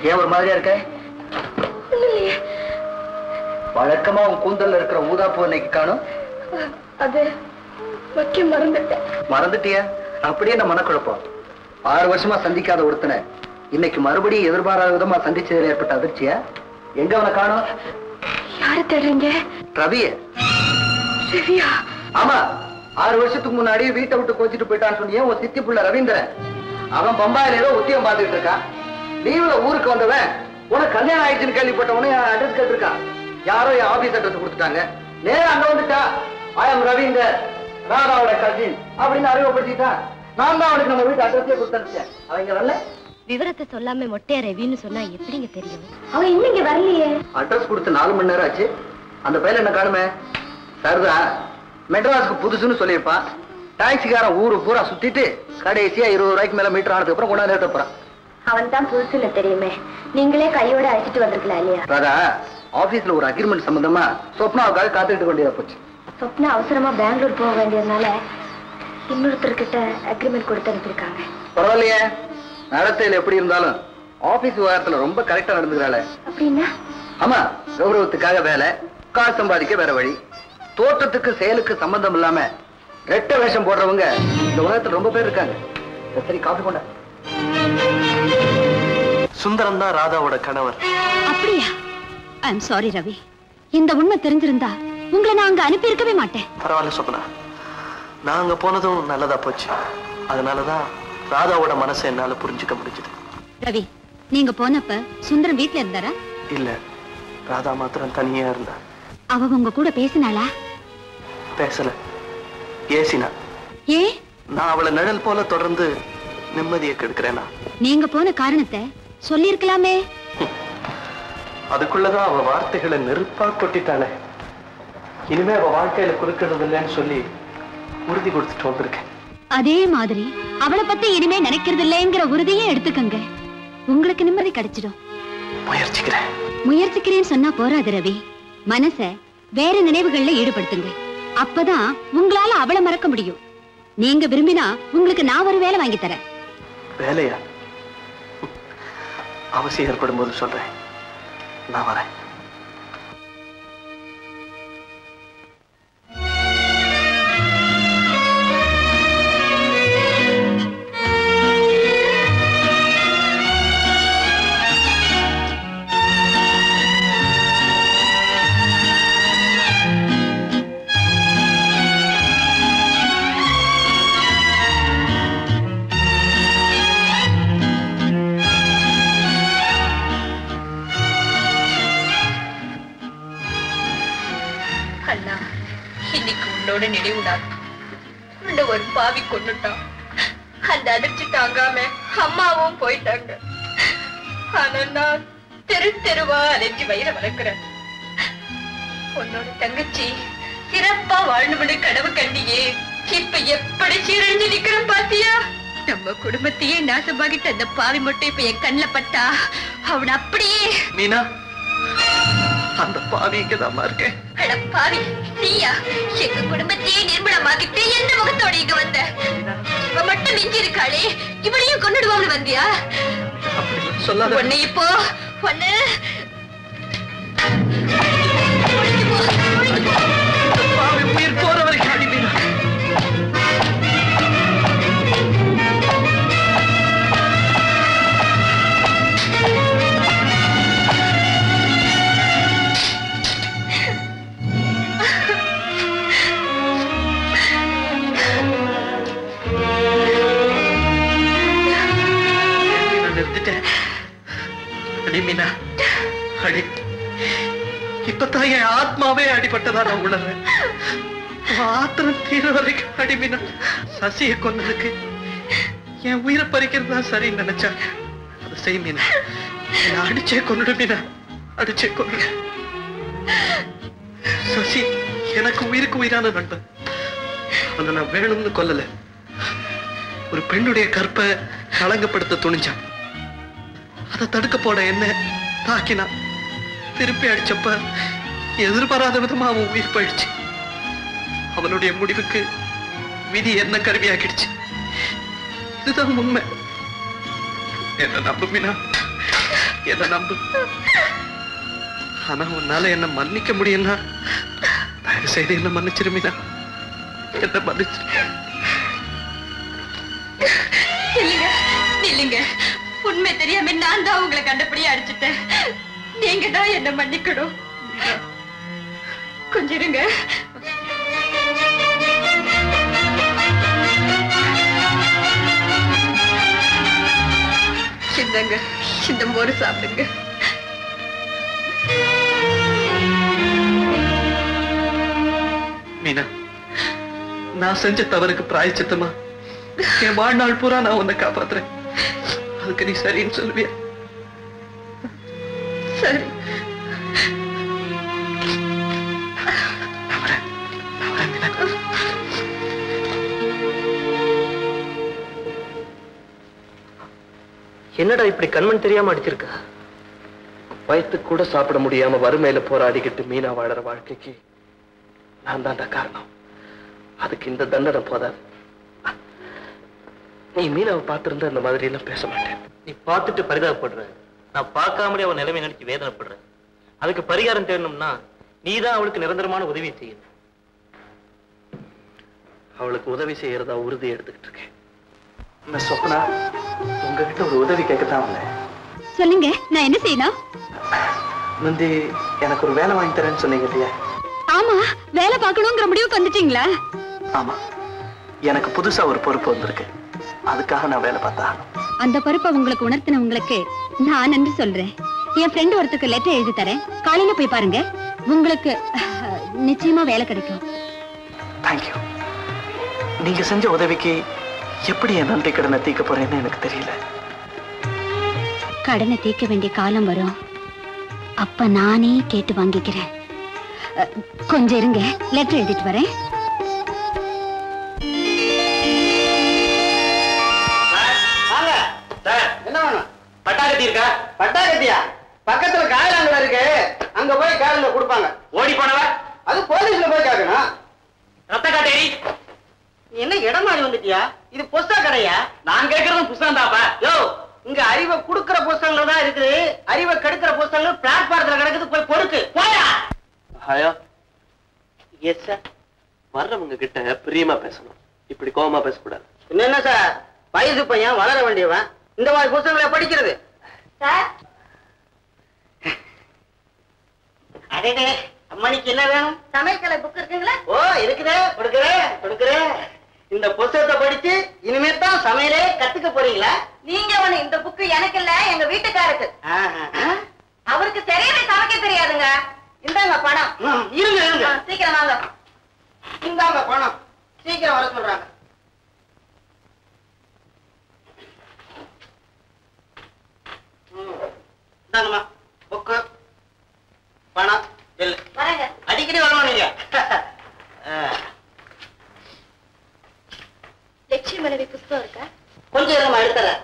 ஏன் ஒரு மாதிரியா இருக்க? வழக்கமா உன் கூந்தல்ல இருக்கிற ஊதாப்பூ இன்னைக்கு காணும். அது வைக்க மறந்துட்டேன். மறந்துட்டியா? அப்படியே நான் மனக்குழப்பம். 6 வருஷமா சந்திக்காத ஒருத்தனை இன்னைக்கு மறுபடியும் எதிர்பாராத விதமா சந்திச்சதில் ஏற்பட்ட அதிர்ச்சியா? எங்க அவனை காணும்? யார தேடுறீங்க? ரவிய. ரவியா? ஆமா, 6 வருஷத்துக்கு முன்னாடி வீட்டை விட்டு கோச்சிட்டு போயிட்டான்னு சொன்னியே உன் சித்தி புள்ள ரவீந்திரன். அவன் பம்பாயில ஏதோ உத்தியம் பார்த்துட்டு இருக்கான். லீவ்ல ஊருக்கு வந்தவன் உனக்கு கல்யாணம் ஆயிடுச்சுன்னு கேள்விப்பட்டவனே அட்ரஸ் கேட்டிருக்கான். யாரோ என் ஆபீஸ் அட்ரஸ் கொடுத்துட்டாங்க. நேரம் அங்க வந்துட்டா, ஐ எம் ரவீந்தர், ராதாவோட கசின் அப்படின்னு அறிமுகப்படுத்திட்டான். நான் தான் அவனுக்கு நம்ம வீட்டு அட்ரஸே கொடுத்தேன். அவங்க வரல. விவரத்தை சொல்லாம மொட்டையா ரவின்னு சொன்னா எப்படிங்க தெரியும்? அவன் இன்னும் இங்க வரலையே. அட்ரஸ் கொடுத்து 4 மணி நேரம் ஆச்சு. அந்த பையன் என்ன காணுமே? சரிதான், மெட்ராஸுக்கு புதுசுன்னு சொல்லியிருப்பான். டாக்ஸிக்காரன் ஊரு பூரா சுத்திட்டு கடைசியா 20 ரூபாய்க்கு மேல மீட்டர் ஆனதுக்கு அப்புறம் கொண்டாந்து நிறுத்த போறான். அவன் தான் புதுசுன்னு தெரியுமே, நீங்களே கையோட அழைச்சிட்டு வந்திருக்கலாம் இல்லையா? ராதா, ஆபீஸ்ல ஒரு அக்ரிமெண்ட் சம்பந்தமா சொப்னாவுக்காக காத்துக்கிட்டு கொண்டிருக்க போச்சு. சொப்னா அவசரமா பெங்களூர் போக வேண்டியதுனால இன்னொருத்தர்கிட்ட அக்ரிமெண்ட் கொடுத்து அனுப்பியிருக்காங்க. பரவாயில்லையே, நடத்தையில எப்படி இருந்தாலும் ஆபீஸ் விவகாரத்துல ரொம்ப கரெக்டா நடந்துக்கிறாளே. அப்படின்னா? ஆமா, கௌரவத்துக்காக வேலை, காசு சம்பாதிக்க வேற வழி. தோற்றத்துக்கு செயலுக்கு சம்பந்தம் இல்லாம ரெட்ட வேஷம் போடுறவங்க இந்த உலகத்துல ரொம்ப பேர் இருக்காங்க. சரி, காஃபி கொண்ட. சுந்தரம் தான் ராதாவோட கணவர். அப்படியா? I am sorry Ravi. இந்த உண்மை தெரிஞ்சிருந்தா உங்களை நான் அங்க அனுப்பி இருக்கவே மாட்டேன். பரவாயில்ல சொப்பனா, நான் அங்க போனதும் நல்லதா போச்சு. அதனாலதான் ராதாவோட மனசை என்னால புரிஞ்சுக்க முடிஞ்சது. ரவி, நீங்க போனப்ப சுந்தரம் வீட்டுல இருந்தாரா? இல்ல, ராதா மாத்திரம் தனியா இருந்தா. அவ உங்க கூட பேசினாளா? பேசல, ஏசினா. ஏ? நான் அவளை நிழல் போல தொடர்ந்து நிம்மதியை கெடுக்கிறேனா? நீங்க போன காரணத்தை சொல்லி இருக்கலாமே. அதுக்குள்ளதான் அவ வார்த்தைகளை நெருப்பா கொட்டிட்டாளே. இனிமே அவ வாழ்க்கையில குறுக்கிறது இல்லைன்னு சொல்லி உறுதி கொடுத்துட்டு வந்திருக்கேன். அதே மாதிரி அவளை பத்தி இனிமே நினைக்கிறது இல்லைங்கிற உறுதியே எடுத்துக்கங்க. உங்களுக்கு நிம்மதி கிடைச்சிடும். முயற்சிக்கிறேன். முயற்சிக்கிறேன்னு சொன்னா போராது ரவி. மனச வேற நினைவுகள்ல ஈடுபடுத்துங்க. அப்பதான் உங்களால அவளை மறக்க முடியும். நீங்க விரும்பினா உங்களுக்கு நான் ஒரு வேலை வாங்கி தரேன். வேலையா? அவசியம் ஏற்படும் போது சொல்றேன். நான் வரேன். ஒரு பாவி கொண்டுட்டான். அந்த அதிர்ச்சி தாங்காம அம்மாவும் போயிட்டாங்க. ஆனா நான் தெரு தெருவா அலைஞ்சி வயிற வளர்க்கிறேன். உன்னோட தங்கச்சி சிறப்பா வாழணும்னு கனவு கண்டியே, இப்ப எப்படி சீரழிஞ்சு நிக்கிறேன் பாத்தியா? நம்ம குடும்பத்தையே நாசமாகிட்டு அந்த பாவி மட்டும் இப்ப என் கண்ணுல பட்டா அவனை அப்படியே. மீனா, அந்த பாவி இங்கதான் இருக்கேன். அட பாவி, நீயா எங்க குடும்பத்தையே நிர்மலமாக்கிட்டு எந்த முகத்தோட இங்க வந்த? இவ மட்டும் மிஞ்சி இருக்காளே, இவளையும் கொண்டுடுவான்னு வந்தியா? சொல்லாத. உன்னை இப்போ ஒண்ணு உயிர் போற வரைக்கும் அடி மீனா. மீனா, அடி. இப்பதான் என் ஆத்மாவே அடிபட்டதா நான் உணர்றேன். ஆத்திரம் தீர வரைக்கும் அடி மீனா. சசியை கொன்னதுக்கு என் உயிரை பறிக்கிறது தான் சரின்னு நினைச்சாங்க. அதை செய் மீனா. என்ன அடிச்சே கொன்னுடு மீனா, அடிச்சே கொன்னுடு. சசி எனக்கு உயிருக்கு உயிரான நண்பன். அதை நான் வேணும்னு கொல்லல. ஒரு பெண்ணுடைய கற்பை களங்கப்படுத்த துணிஞ்சான். அதை தடுக்க போன என்ன தாக்கினா, திருப்பி அடிச்சப்ப எதிர்பாராத விதமா அவன் உயிர் போயிடுச்சு. அவனுடைய முடிவுக்கு விதி என்ன கருவியாக்கிடுச்சு. இதுதான் உண்மை. என்ன நம்புமினா? என்ன நம்பு. ஆனா உன்னால என்ன மன்னிக்க முடியும்னா தயவு செய்து என்ன மன்னிச்சிரு மீனா. என்ன மன்னிச்சு. இல்லைங்க இல்லைங்க, உண்மை தெரியாம நான் தான் உங்களை கண்டபடியே அடிச்சுட்டேன். நீங்க தான் என்ன மன்னிக்கணும். கொஞ்சம் இருங்க. இந்தங்க, இந்த மோரு சாப்பிடுங்க. மீனா, நான் செஞ்ச தவறுக்கு பிராயச்சித்தமா என் வாழ்நாள் பூரா நான் உன்னை காப்பாத்துறேன். அதுக்கு நீ சரின்னு சொல்லுவியா? சரி. என்னடா இப்படி கண்மண் தெரியாம அடிச்சிருக்க? வயிற்றுக்கு கூட சாப்பிட முடியாம வறுமையில போராடிக்கிட்டு மீனா வாழற வாழ்க்கைக்கு நான் தான்டா காரணம். அதுக்கு இந்த தண்டனை போதாது. நீ மீனாவை பார்த்திருந்தா இந்த மாதிரி எல்லாம் பேச மாட்டேன். நீ பார்த்துட்டு பரிதாபப்படுற, நான் பார்க்காமலே அவன் நிலைமை நினைச்சு வேதனைப்படுறேன். அதுக்கு பரிகாரம் தேடணும்னா நீதான் அவளுக்கு நிரந்தரமான உதவி செய்யணும். அவளுக்கு உதவி செய்யறதா உறுதி எடுத்துக்கிட்டு இருக்கேன். சொப்னா, உங்ககிட்ட ஒரு உதவி கேட்கத்தான் வந்தேன். சொல்லுங்க, நான் என்ன செய்யணும்? முந்தி எனக்கு ஒரு வேலை வாங்கி தரேன்னு சொன்னீங்க இல்லையா? ஆமா, வேலை பார்க்கணுங்கிற முடிவுக்கு வந்துட்டீங்களா? ஆமா, எனக்கு புதுசா ஒரு பொறுப்பு வந்திருக்கு. அதுக்காக நான் வேலை பார்த்தா. அந்த பொறுப்பை உங்களுக்கு உணர்த்தின உங்களுக்கு நான் நன்றி சொல்றேன். என் ஃப்ரெண்ட் ஒருத்தருக்கு லெட்டர் எழுதி தரேன். காலையில போய் பாருங்க, உங்களுக்கு நிச்சயமா வேலை கிடைக்கும். தேங்க்யூ. நீங்க செஞ்ச உதவிக்கு எப்படி என் நன்றி கடனை தீர்க்க போறேன்னு எனக்கு தெரியல. கடனை தீர்க்க வேண்டிய காலம் வரும், அப்ப நானே கேட்டு வாங்கிக்கிறேன். கொஞ்சம் இருங்க, லெட்டர் எழுதிட்டு வரேன். என்ன வேணும்? பட்டாக்கத்தி இருக்கா? பட்டாக்கத்தியா? பக்கத்துல காயலாங்கடை இருக்கு, அங்க போய் காயல கொடுப்பாங்க. ஓடி போனவ அது போலீஸ்ல போய் கேட்கணும். ரத்த காட்டேரி, நீ என்ன இடம் மாறி வந்துட்டியா? இது புஸ்தக கடையா? நான் கேட்கறதும் புஸ்தகம் தாப்பா. யோ, இங்க அறிவை குடுக்கிற புஸ்தகங்கள் தான் இருக்குது, அறிவை கெடுக்கிற புஸ்தகங்கள் பிளாட்பாரத்துல கிடக்குது. போய் பொறுக்கு போயா. ஹாயா. Yes sir. வர்றவங்க கிட்ட பிரியமா பேசணும், இப்படி கோபமா பேசக்கூடாது. என்ன சார், வயசு பையன் வளர வேண்டியவன், இந்த மாதிரி புஸ்தகங்களை படிக்கிறது? சார், அடே, அம்மணிக்கு என்ன வேணும்? சமையல்கலை புக் இருக்குங்களா? ஓ, இருக்குதே, கொடுக்குறேன். இந்த புஸ்தகத்தை படிச்சு இனிமே தான் சமையலே கத்துக்க போறீங்களா? நீங்க ஒண்ணு, இந்த புக்கு எனக்கு இல்ல, எங்க வீட்டுக்காருக்கு. அவருக்கு சரியாவே சமைக்க தெரியாதுங்க. இந்தாங்க பணம். இருங்க, சீக்கிரம் வாங்க. இந்தாங்க பணம், சீக்கிரம் வர சொல்றாங்க. இந்தாங்கம்மா, புக்கு, பணம், எல்லு. வரேங்க. அடிக்கடி வரணும் நீங்க. லட்சுமி மனைவி புஸ்தகம் இருக்கா? கொஞ்சம் இருமா, எடுத்துறேன்.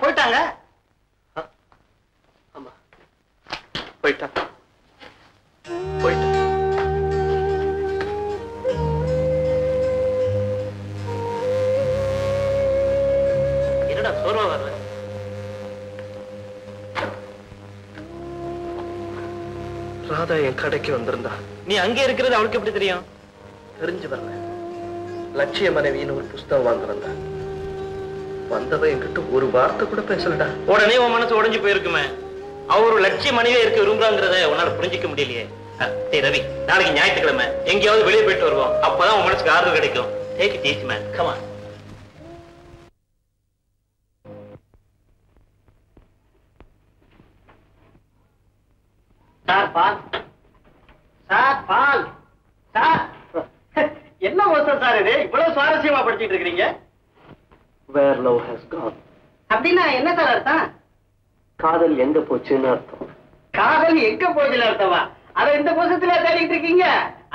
போயிட்டாங்க. ஆமா போயிட்டான். என்னடா சோர்வா வரல? ராதா என் கடைக்கு வந்திருந்தா. நீ அங்கே இருக்கிறது அவளுக்கு எப்படி தெரியும்? தெரிஞ்சு வரல. லட்சிய மனைவின்னு ஒரு புஸ்தகம் வாங்க வந்தா. வந்தவ என்கிட்ட ஒரு வார்த்தை கூட பேசலடா. உடனே உன் மனசு உடைஞ்சு போயிருக்குமே. அவர் ஒரு லட்சிய மனைவியா இருக்க விரும்புறாங்கிறத உன்னால புரிஞ்சிக்க முடியலையே. சரி ரவி, நாளைக்கு ஞாயிற்றுக்கிழமை எங்கேயாவது வெளியே போயிட்டு வருவோம். அப்பதான் உன் மனசுக்கு ஆறுதல் கிடைக்கும். Take it easy, man. Come on. Sir பால், சார் பால், சார் என்ன புஸ்தகம் சார் இது இவ்வளவு சுவாரஸ்யமா படிச்சிட்டு இருக்கீங்க? Where love has gone. அப்படின்னா என்ன சார் அர்த்தம்? காதல் எங்க போச்சுன்னு அர்த்தம். காதல் எங்க போச்சுன்னு அர்த்தமா? அதை இந்த புஸ்தகத்துல தேடிட்டு இருக்கீங்க?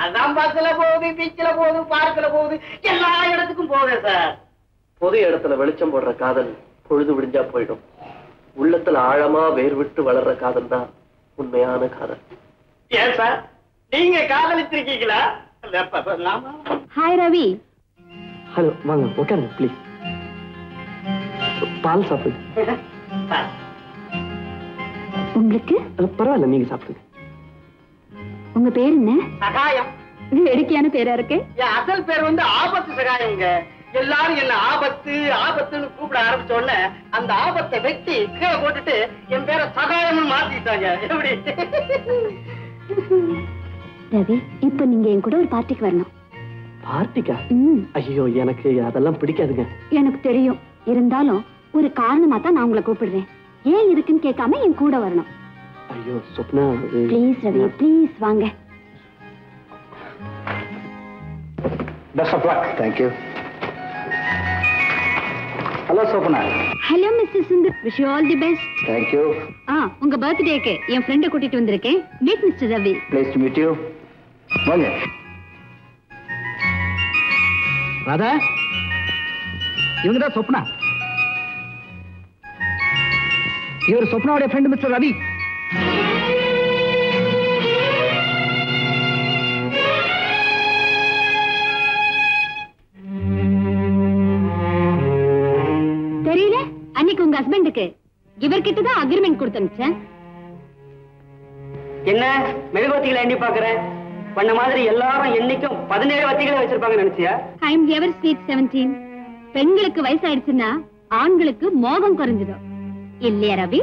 அதான் பஸ்ல போகுது, பீச்சில போகுது, பார்க்கல போகுது, எல்லா இடத்துக்கும் போகுது சார். பொது இடத்துல வெளிச்சம் போடுற காதல் பொழுது விடிஞ்சா போயிடும். உள்ளத்துல ஆழமா வேர் விட்டு வளர்ற காதல் தான் உண்மையான காதல். ஏன் சார் நீங்க காதலிச்சிருக்கீங்களா? ஹாய் ரவி. ஹலோ, வாங்க உட்காருங்க ப்ளீஸ். பால் சாப்பிடுங்க. உங்களுக்கு பரவாயில்ல, நீங்க சாப்பிடுங்க. உங்க பேர் என்ன? சகாயம். வேடிக்கையான பேரா இருக்கு. என் அசல் பேர் வந்து ஆபத்து சகாயம்ங்க. எல்லாரும் என்ன ஆபத்து ஆபத்துன்னு கூப்பிட ஆரம்பிச்ச உடனே அந்த ஆபத்தை வெட்டி கீழே போட்டுட்டு என் பேரை சகாயம்னு மாத்திட்டாங்க. எப்படி? ரவி, இப்ப நீங்க என் கூட ஒரு பார்ட்டிக்கு வரணும். பார்ட்டிக்கா? ஐயோ, எனக்கு அதெல்லாம் பிடிக்காதுங்க. எனக்கு தெரியும், இருந்தாலும் ஒரு காரணமா தான் நான் உங்களை கூப்பிடுறேன். ஏன் இருக்குன்னு கேட்காம என் கூட வரணும். ஐயோ சொப்னா, ப்ளீஸ் ரவி, ப்ளீஸ் வாங்க. Best of luck. Thank you. Hello Shobana. Hello mister Sundar, wish you all the best. Thank you. உங்க பர்த்டேக்கு என் ஃப்ரெண்டை கூட்டிட்டு வந்திருக்கேன். Meet mister Ravi. Please to meet you. வாங்க. ராதா, இவங்க தான் சொப்னா. இவர் சொப்னாவுடைய ஃப்ரெண்ட் மிஸ்டர் ரவி. தெரியல, அன்னைக்கு உங்க ஹஸ்பண்டுக்கு இவர்கிட்ட தான் அக்ரிமெண்ட் கொடுத்தனுச்சேன். என்ன மெழுகுவத்திகளை எண்ணி பாக்குறேன்? பண்ண மாதிரி எல்லாரும் என்னைக்கும் 17 வத்திகளை வச்சிருப்பாங்க நினைச்சியா? I am ever sweet 17. பெண்களுக்கு வயசாயிடுச்சுன்னா ஆண்களுக்கு மோகம் குறைஞ்சிடும் இல்லையா ரவி?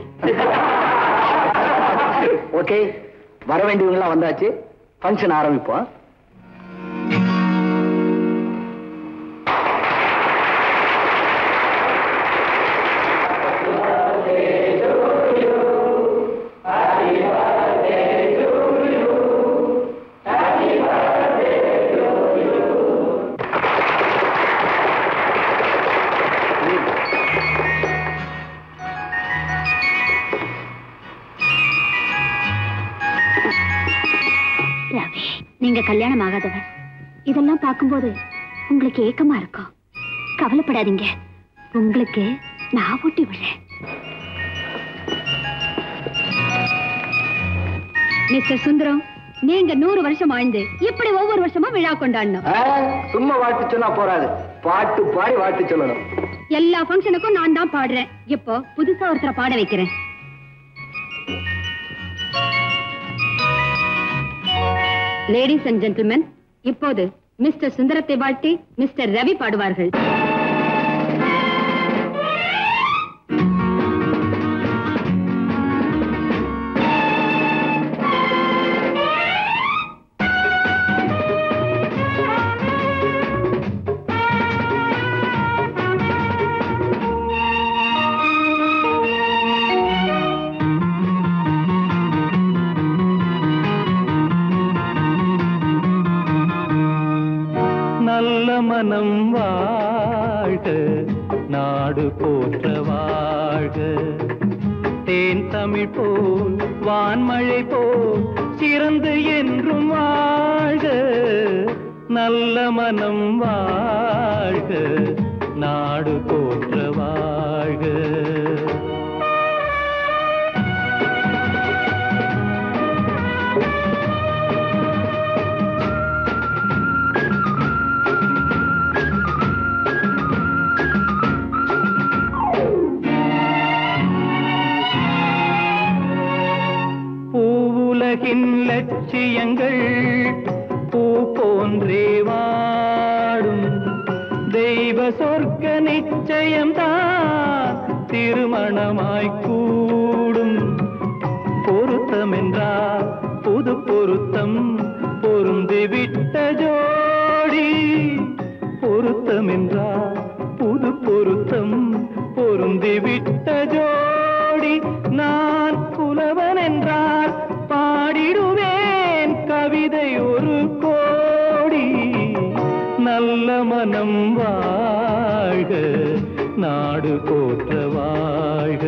ஓகே, வர வேண்டியவங்களாம் வந்தாச்சு. ஃபங்க்ஷன் ஆரம்பிப்போம். ரவி, நீங்க கல்யாணம் ஆகாதவன். இதெல்லாம் பார்க்கும்போது உங்களுக்கு ஏக்கமா இருக்கும். கவலைப்படாதீங்க, உங்களுக்கு நான் ஊட்டி விடுறேன். மிஸ்டர் சுந்தரம், நீங்க 100 வருஷம் வாழ்ந்து இப்படி ஒவ்வொரு வருஷமும் விழா கொண்டாடணும். சும்மா வாழ்த்து சொன்னா போறாது, பாட்டு பாடி வாழ்த்து சொல்லணும். எல்லா ஃபங்க்ஷனுக்கும் நான் தான் பாடுறேன். இப்போ புதுசா ஒருத்தரை பாட வைக்கிறேன். லேடிஸ் அண்ட் ஜென்டில்மென், இப்போது மிஸ்டர் சுந்தரத்தை வாழ்த்தி மிஸ்டர் ரவி பாடுவார்கள். மனம் வாழ்க, நாடு போற்ற வாழ்க. தேன் தமிழ் போல் வான்மழை போல் சிறந்து என்றும் வாழ்க. நல்ல மனம் வாழ்க, நாடு போற்ற வாழ்க. உலகின் லட்சியங்கள் பூ போன்றே வாடும். தெய்வ சொர்க்க நிச்சயம்தான் திருமணமாய் கூடும். பொருத்தம் என்றால் புது பொருத்தம் பொருந்திவிட்ட ஜோடி. பொருத்தம் என்றால் புது பொருத்தம் பொருந்திவிட்ட ஜோடி. நான் புலவன் என்றால் பாடிடுவேன் கவிதை ஒரு கோடி. மனம் வாழ்க, நாடு போற்ற வாழ்க.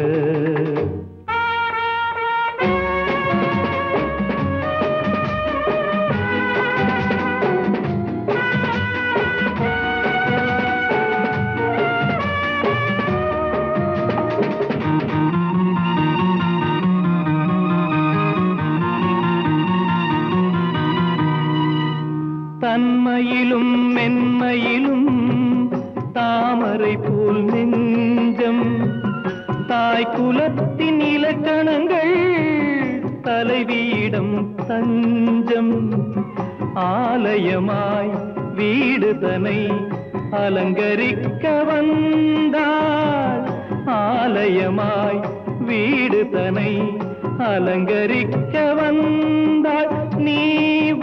தன்மையிலும் மென்மையிலும் தாமரை போல் நெஞ்சம், தாய் குலத்தின் இலக்கணங்கள் தலைவியிடம் தஞ்சம். ஆலயமாய் வீடு தனை அலங்கரிக்க வந்தாள், ஆலயமாய் வீடு தனை அலங்கரிக்க வந்தாள். நீ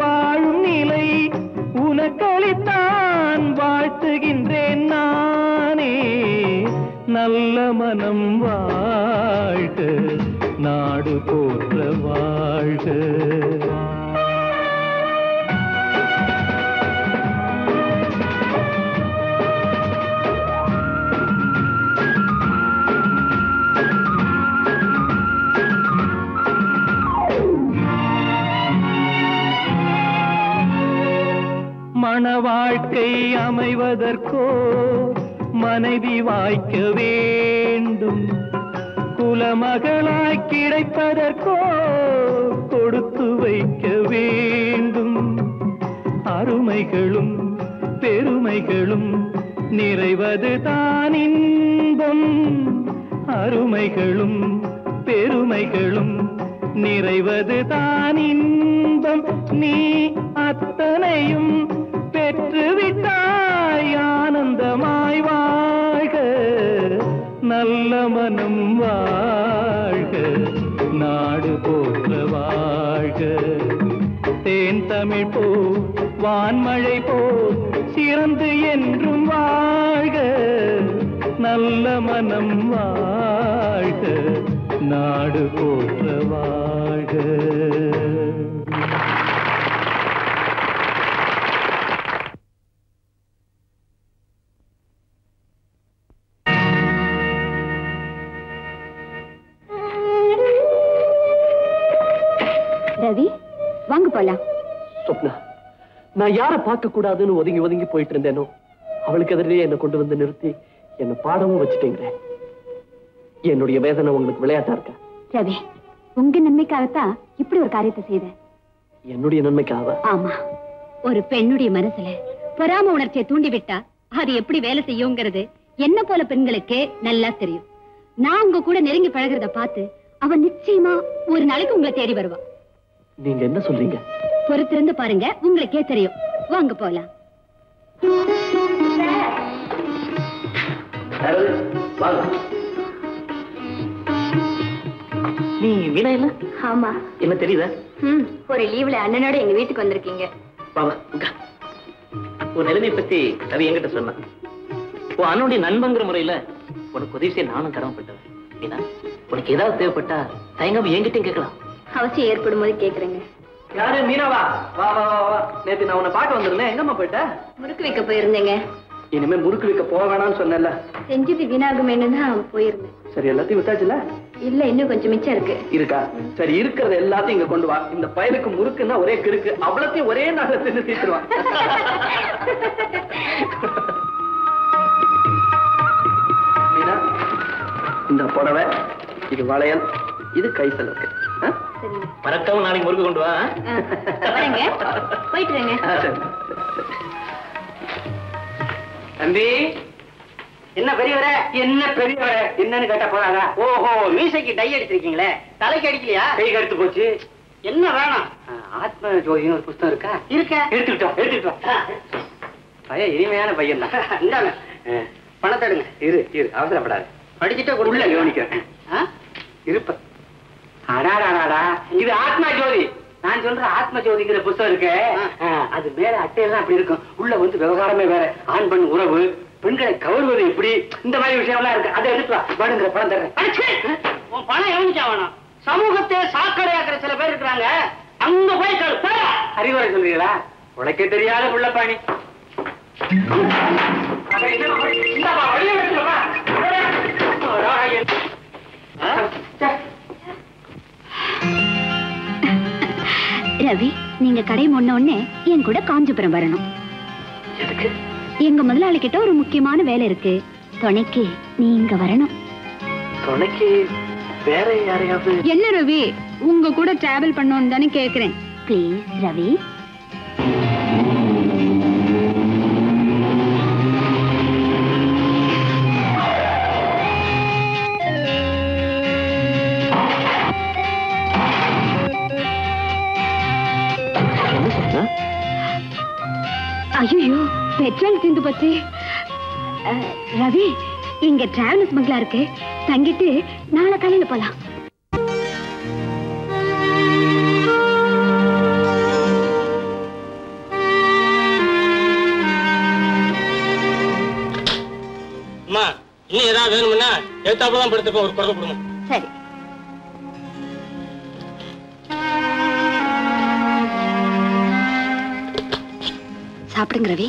வாழும் நிலை உனக்களித்தான் வாழ்த்துகின்றேன் நானே. நல்ல மனம் வாழ்க, நாடு போற்ற வாழ்க. மண வாழ்க்கை அமைவதற்கோ மனைவி வாய்க்க வேண்டும், குலமகளாய் கிடைப்பதற்கோ கொடுத்து வைக்க வேண்டும். அருமைகளும் பெருமைகளும் நிறைவது தான் இன்பம், அருமைகளும் பெருமைகளும் நிறைவது தான் இன்பம். நீ அத்தனையும் பெற்றுவிட்டாய் ஆனந்தமாய் வாழ்க, நல்ல மனம் வாழ்க, நாடு போற்ற வாழ்க. தேன் தமிழ் போ வான்மழை போ சிறந்து என்றும் வாழ்க, நல்ல மனம் வாழ்க, நாடு போற்ற வாழ்க. ரவி, வாங்க போலாம். சொப்னா, நான் யாரை பார்க்க கூடாதுன்னு ஒதுங்கி ஒதுங்கி போயிட்டு இருந்தேனோ அவளுக்கு எதிரே என்னை கொண்டு வந்து நிறுத்தி என்ன பாடமும் வச்சுட்டீங்களே. என்னுடைய வேதனை உங்களுக்கு விளையாட்டா இருக்கா? ரவி, உங்க நன்மைக்காகத்தான் இப்படி ஒரு காரியத்தை செய்த. என்னுடைய நன்மைக்காக? ஆமா. ஒரு பெண்ணுடைய மனசுல பொறாம உணர்ச்சியை தூண்டிவிட்டா அது எப்படி வேலை செய்யுங்கிறது என்ன போல பெண்களுக்கே நல்லா தெரியும். நான் உங்க கூட நெருங்கி பழகிறத பார்த்து அவன் நிச்சயமா ஒரு நாளைக்கு உங்களை தேடி வருவா. நீங்க என்ன சொல்றீங்க? பொறுத்திருந்து பாருங்க, உங்களுக்கே தெரியும். வாங்க போலாம். நீ வீணா இல்ல? ஆமா. என்ன தெரியுதா? ஒரு லீவ்ல அண்ணனோட எங்க வீட்டுக்கு வந்திருக்கீங்க. பாவா, உன் நிலைமை பத்தி ரவி என்கிட்ட சொன்னான். உன் அண்ணனுடைய நண்பங்கிற முறையில உனக்கு உதவி செய்ய நானும் கடமைப்பட்டவன். ஏன்னா உனக்கு ஏதாவது தேவைப்பட்டா தயங்காம என்கிட்டயும் கேட்கலாம். அவசியம் ஏற்படும் போது கேக்குறேங்க. யாரு? மீனாவா? வா வா வா வா. நேத்து நான் உன்னை பார்க்க வந்திருந்தேன். எங்கம்மா போயிட்ட? முறுக்கு வைக்க போயிருந்தேங்க. இனிமே முறுக்கு வைக்க போக வேணாம்னு சொன்னல. செஞ்சது வீணாகுமேன்னு தான் போயிருந்தேன். சரி, எல்லாத்தையும் வித்தாச்சுல? இல்ல, இன்னும் கொஞ்சம் மிச்சம் இருக்கு. இருக்கா? சரி, இருக்கிறத எல்லாத்தையும் இங்க கொண்டு வா. இந்த பயலுக்கு முறுக்குன்னா ஒரே கிறுக்கு, அவ்வளத்தையும் ஒரே நாள்ல தின்னு தீர்த்துருவான். மீனா, இந்த புடவை, இது வளையல், இது கை செலவுக்கு. மறக்காம நாளைக்கு முறுக்கு கொண்டு வா. போயிட்டுறேங்க. தம்பி, என்ன பெரியவரே? என்ன பெரியவரே? என்னன்னு கேட்டா போறாங்க. ஓஹோ, மீசைக்கு டை அடிச்சிருக்கீங்களே, தலைக்கு அடிக்கலையா? கை கடுத்து போச்சு. என்ன வேணும்? ஆத்ம ஜோதின்னு ஒரு புத்தகம் இருக்கா? இருக்க. எடுத்துக்கிட்டோம். பையன் இனிமையான பையன் தான். இந்தாங்க, பணத்தை எடுங்க. இரு அவசரப்படாது. படிச்சுட்டே உள்ள கவனிக்கிறேன். இருப்ப. அடாடாடா, இது ஆத்மா ஜோதி. நான் சொல்ற ஆத்ம ஜோதிங்கிற புத்தகம் இருக்கு. அது மேல அட்டையெல்லாம் அப்படி இருக்கும். உள்ள வந்து விவகாரமே வேற. ஆண் பெண் உறவு, பெண்களை கவர்வது எப்படி, இந்த மாதிரி விஷயம் எல்லாம் இருக்கு. அதை எடுத்து வாடுங்கிற பணம் தர்றேன். உன் பணம் எவனிச்சா வேணும்? சமூகத்தை சாக்கடையாக்குற சில பேர் இருக்கிறாங்க. அங்க போய் அறிவுரை சொல்றீங்களா? உனக்கே தெரியாத புள்ளப்பாணி. ரவி, நீங்க கடை முன்ன உடனே என் கூட காஞ்சிபுரம் வரணும். எங்க முதலாளி கிட்ட ஒரு முக்கியமான வேலை இருக்கு. துணைக்கு நீங்க வரணும். துணைக்கு வேற யாரையாவது? என்ன ரவி, உங்க கூட டிராவல் பண்ணணும்னு தானே கேக்குறேன். ப்ளீஸ் ரவி. ஐயோ, பெட்ரோல் தீர்ந்து போச்சு. ரவி, இங்க டிராவல்ஸ் பங்களா இருக்கு, தங்கிட்டு நாளை காலையில போலாம். அம்மா, இன்னும் ஏதாவது வேணும்னா எழுத்தாப்புதான் படுத்துக்கோ, ஒரு குறை கொடுங்க. சரி. சாப்பிடுங்க ரவி.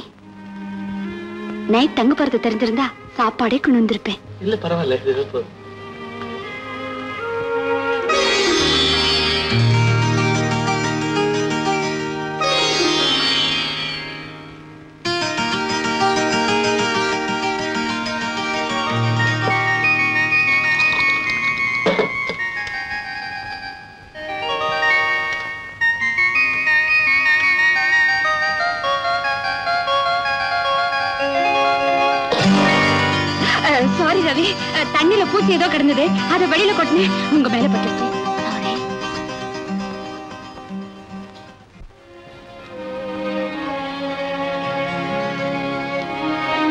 நைட் தங்க போறது தெரிஞ்சிருந்தா சாப்பாடே கொண்டு வந்திருப்பேன். இல்ல பரவாயில்ல, இது போதும். சாரி ரவி, தண்ணியில பூச்சி ஏதோ கிடந்தது, அதை வெளியில கொட்டினேன், உங்க மேல பட்டுச்சு. சாரி.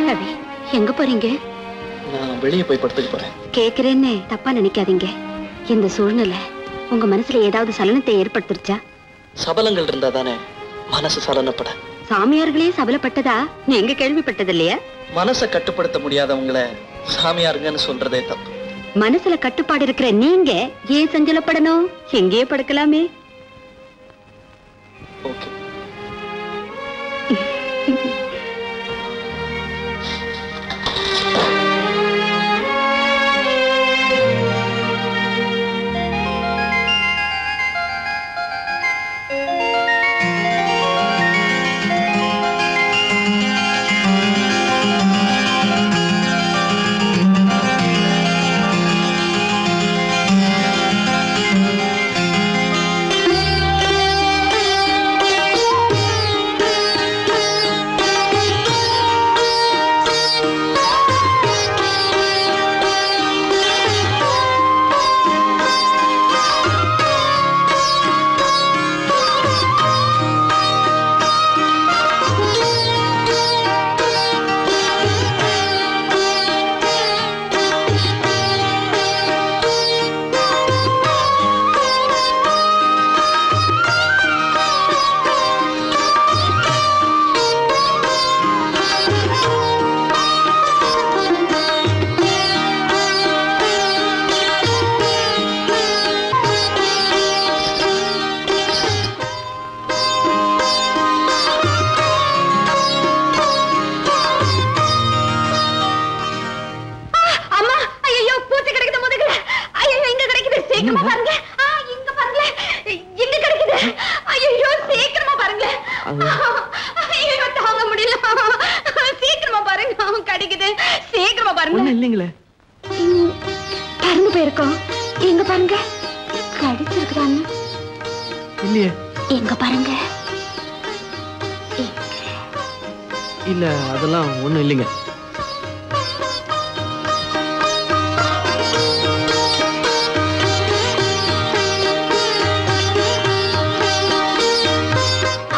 ரவி, எங்க போறீங்க? நான் வெளியே போய் படுத்துட்டு போறேன். கேக்குறேன்னு தப்பா நினைக்காதீங்க. இந்த சூழ்நிலை உங்க மனசுல ஏதாவது சலனத்தை ஏற்படுத்திருச்சா? சபலங்கள் இருந்தா தானே மனசு சலனப்பட. சாமியார்களே சபலப்பட்டதா நீங்க கேள்விப்பட்டது இல்லையா? மனசை கட்டுப்படுத்த முடியாதவங்களை சாமியாருங்கன்னு சொல்றதே தப்பு. மனசுல கட்டுப்பாடு இருக்கிற நீங்க ஏன் சஞ்சலப்படணும்? எங்கேயே படுக்கலாமே. ஓகே. இல்ல அதெல்லாம் ஒண்ணும் இல்லைங்க.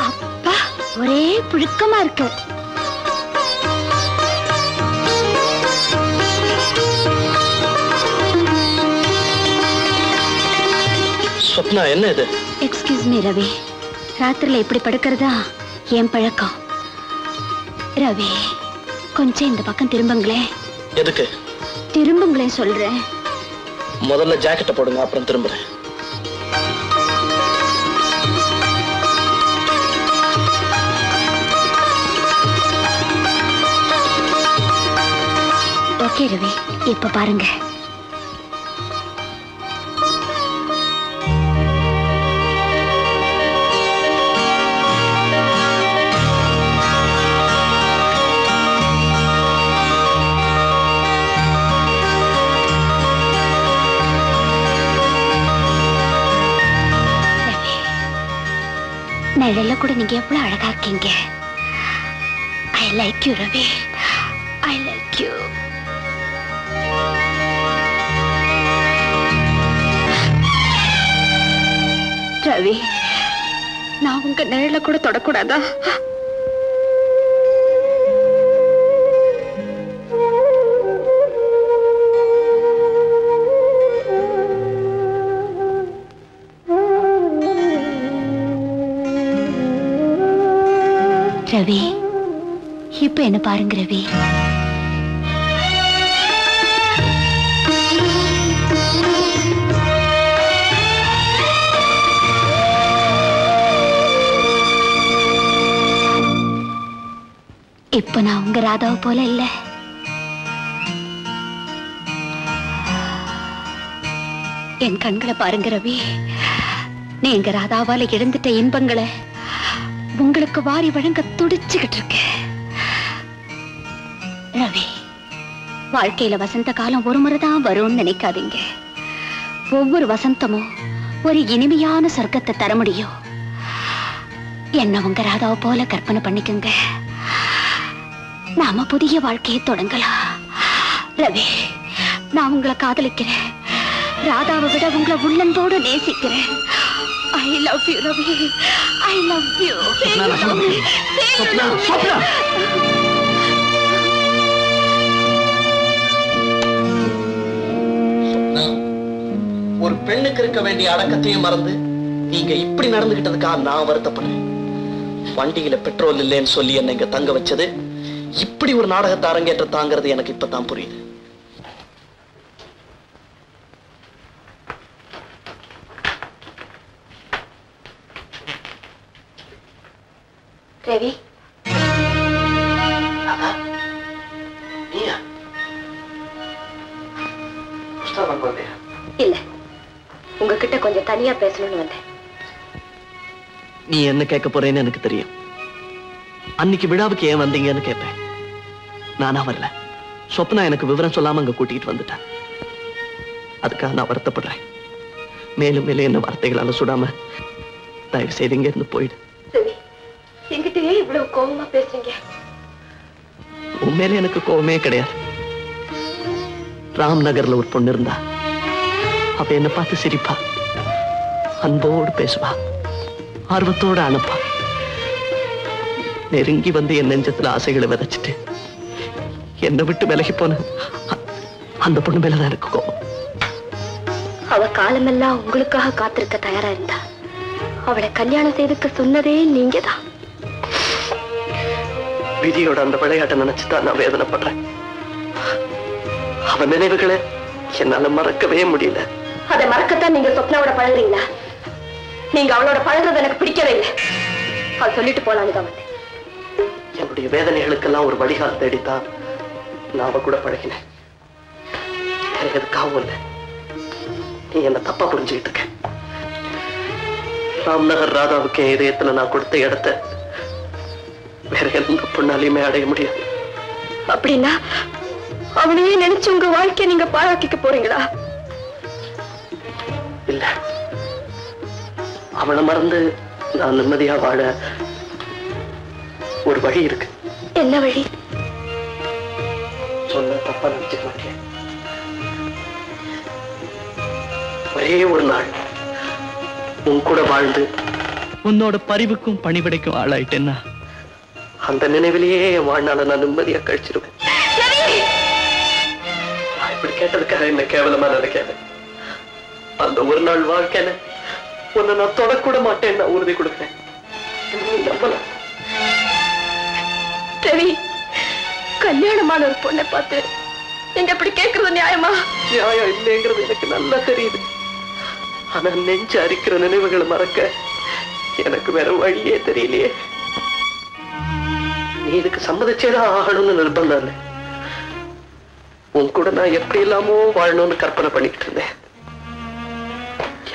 அப்பா ஒரே புழுக்கமா இருக்கு. ஸ்வப்னா, என்ன இது? எக்ஸ்கியூஸ் மீ ரவி, ராத்திரில இப்படி படுக்கிறதா என் பழக்கம். ரவி, கொஞ்சம் இந்த பக்கம் திரும்புங்களேன். எதுக்கு? திரும்புங்களேன் சொல்றேன். முதல்ல ஜாக்கெட்டை போடுங்க, அப்புறம் திரும்புறேன். ஓகே ரவி, இப்ப பாருங்க. நிழல்ல கூட நீங்க எவ்வளவு அழகா இருக்கீங்க. I like you Ravi, I like you. Ravi, நான் உங்க நிழல்ல கூட தொடக்கூடாதா? ரவி, இப்ப என்ன பாருங்க ரவி. இப்ப நான் உங்க ராதாவை போல இல்ல. என் கண்களை பாருங்க ரவி. நீங்க ராதாவால இழந்துட்ட இன்பங்களை உங்களுக்கு வாரி வழங்க துடிச்சுக்கிட்டு இருக்க. ரவி, வாழ்க்கையில வசந்த காலம் ஒரு முறைதான் வரும்னு நினைக்காதீங்க. ஒவ்வொரு வசந்தமும் ஒரு இனிமையான சொர்க்கத்தை தர முடியும். என்ன உங்க ராதாவை போல கற்பனை பண்ணிக்கங்க. நாம புதிய வாழ்க்கையை தொடங்கலாம். ரவி, நான் உங்களை காதலிக்கிறேன். ராதாவை விட உங்களை உள்ளன்போடு நேசிக்கிறேன். I love you, Ravi. I love you. ஒரு பெண்ணுக்கு இருக்க வேண்டிய அடக்கத்தையும் மறந்து நீங்க இப்படி நடந்துகிட்டதுக்காக நான் வருத்தப்படுறேன். வண்டியில பெட்ரோல் இல்லைன்னு சொல்லி என்ன இங்க தங்க வச்சது இப்படி ஒரு நாடகத்தை அரங்கேற்ற தாங்கிறது எனக்கு இப்பதான் புரியுது. ரவி, இல்ல, உங்ககிட்ட கொஞ்சம் தனியா பேசணும்னு வந்தேன். நீ என்ன கேட்க போறேன்னு எனக்கு தெரியும். அன்னைக்கு விழாவுக்கு ஏன் வந்தீங்கன்னு கேட்பேன். நானா வரல. சொப்னா எனக்கு விவரம் சொல்லாம அங்க கூட்டிட்டு வந்துட்டேன். அதுக்காக நான் வருத்தப்படுறேன். மேலும் மேலும் என்ன வார்த்தைகளால சுடாம தயவு செய்து இங்க இருந்து போயிடு. என்கிட்டயே இவ்வளவு கோபமா பேசுறீங்க? உண்மையில எனக்கு கோபமே கிடையாது. ராம் நகர்ல ஒரு பொண்ணு இருந்தா. அவ என்ன பார்த்து சிரிப்பா, அன்போடு பேசுவா, ஆர்வத்தோட அனுப்பா. நெருங்கி வந்து என் நெஞ்சத்துல ஆசைகளை விதைச்சிட்டு என்னை விட்டு விலகி போன அந்த பொண்ணு மேலதான் எனக்கு கோபம். அவ காலமெல்லாம் உங்களுக்காக காத்திருக்க தயாரா இருந்தா அவளை கல்யாணம் செய்துக்க சொன்னதே நீங்கதான். விதியோட அந்த விளையாட்டை நினைச்சுதான் நான் வேதனைப்படுறேன். அவன் நினைவுகளை என்னால மறக்கவே முடியல. அதை மறக்கத்தான் நீங்க சொப்னாவோட பழகுறீங்களா? நீங்க அவளோட பழகுறது எனக்கு பிடிக்கவே இல்லை. அவள் சொல்லிட்டு போலான்னு தான் வந்தேன். என்னுடைய வேதனைகளுக்கெல்லாம் ஒரு வழிகால் தேடித்தான் நான் அவ கூட பழகினேன். வேற எதுக்காகவும் இல்லை. நீ என்ன தப்பா புரிஞ்சுக்கிட்டு இருக்க. ராம்நகர் ராதாவுக்கு என் இதயத்துல நான் கொடுத்த இடத்தை வேற எந்த பொண்ணாலையுமே அடைய முடியாது. அப்படின்னா அவனையே நினைச்சு உங்க வாழ்க்கையை நீங்க பாழாக்கிக்க போறீங்களா? இல்ல, அவளை மறந்து நான் நிம்மதியா வாழ ஒரு வழி இருக்கு. என்ன வழி? சொன்ன தப்பா நினைச்சுக்க மாட்டேன். ஒரே ஒரு நாள் உன் கூட வாழ்ந்து உன்னோட பரிவுக்கும் பணிவிடைக்கும் ஆளாயிட்டேன்னா அந்த நினைவிலேயே என் வாழ்நாள நான் நிம்மதியா கழிச்சிருவேன். நான் இப்படி கேட்டதுக்காக என்ன கேவலமா நினைக்காத. அந்த ஒரு நாள் வாழ்க்கையில உன்னை நான் தொடக்கூட மாட்டேன். நான் உறுதி கொடுக்கிறேன். நம்பலாம். ரவி, கல்யாணமான ஒரு பொண்ணை பார்த்து நீங்க இப்படி கேட்கறது நியாயமா? நியாயம் இல்லைங்கிறது எனக்கு நல்லா தெரியுது. ஆனா நெஞ்சு அரிக்கிற நினைவுகளை மறக்க எனக்கு வேற வழியே தெரியலையே. நீ இதுக்கு சம்மதிச்சேதான் ஆகணும்னு நிர்பந்தம் இல்லை. உன் கூட நான் எப்படி இல்லாமோ வாழணும்னு கற்பனை பண்ணிட்டு இருந்தேன்.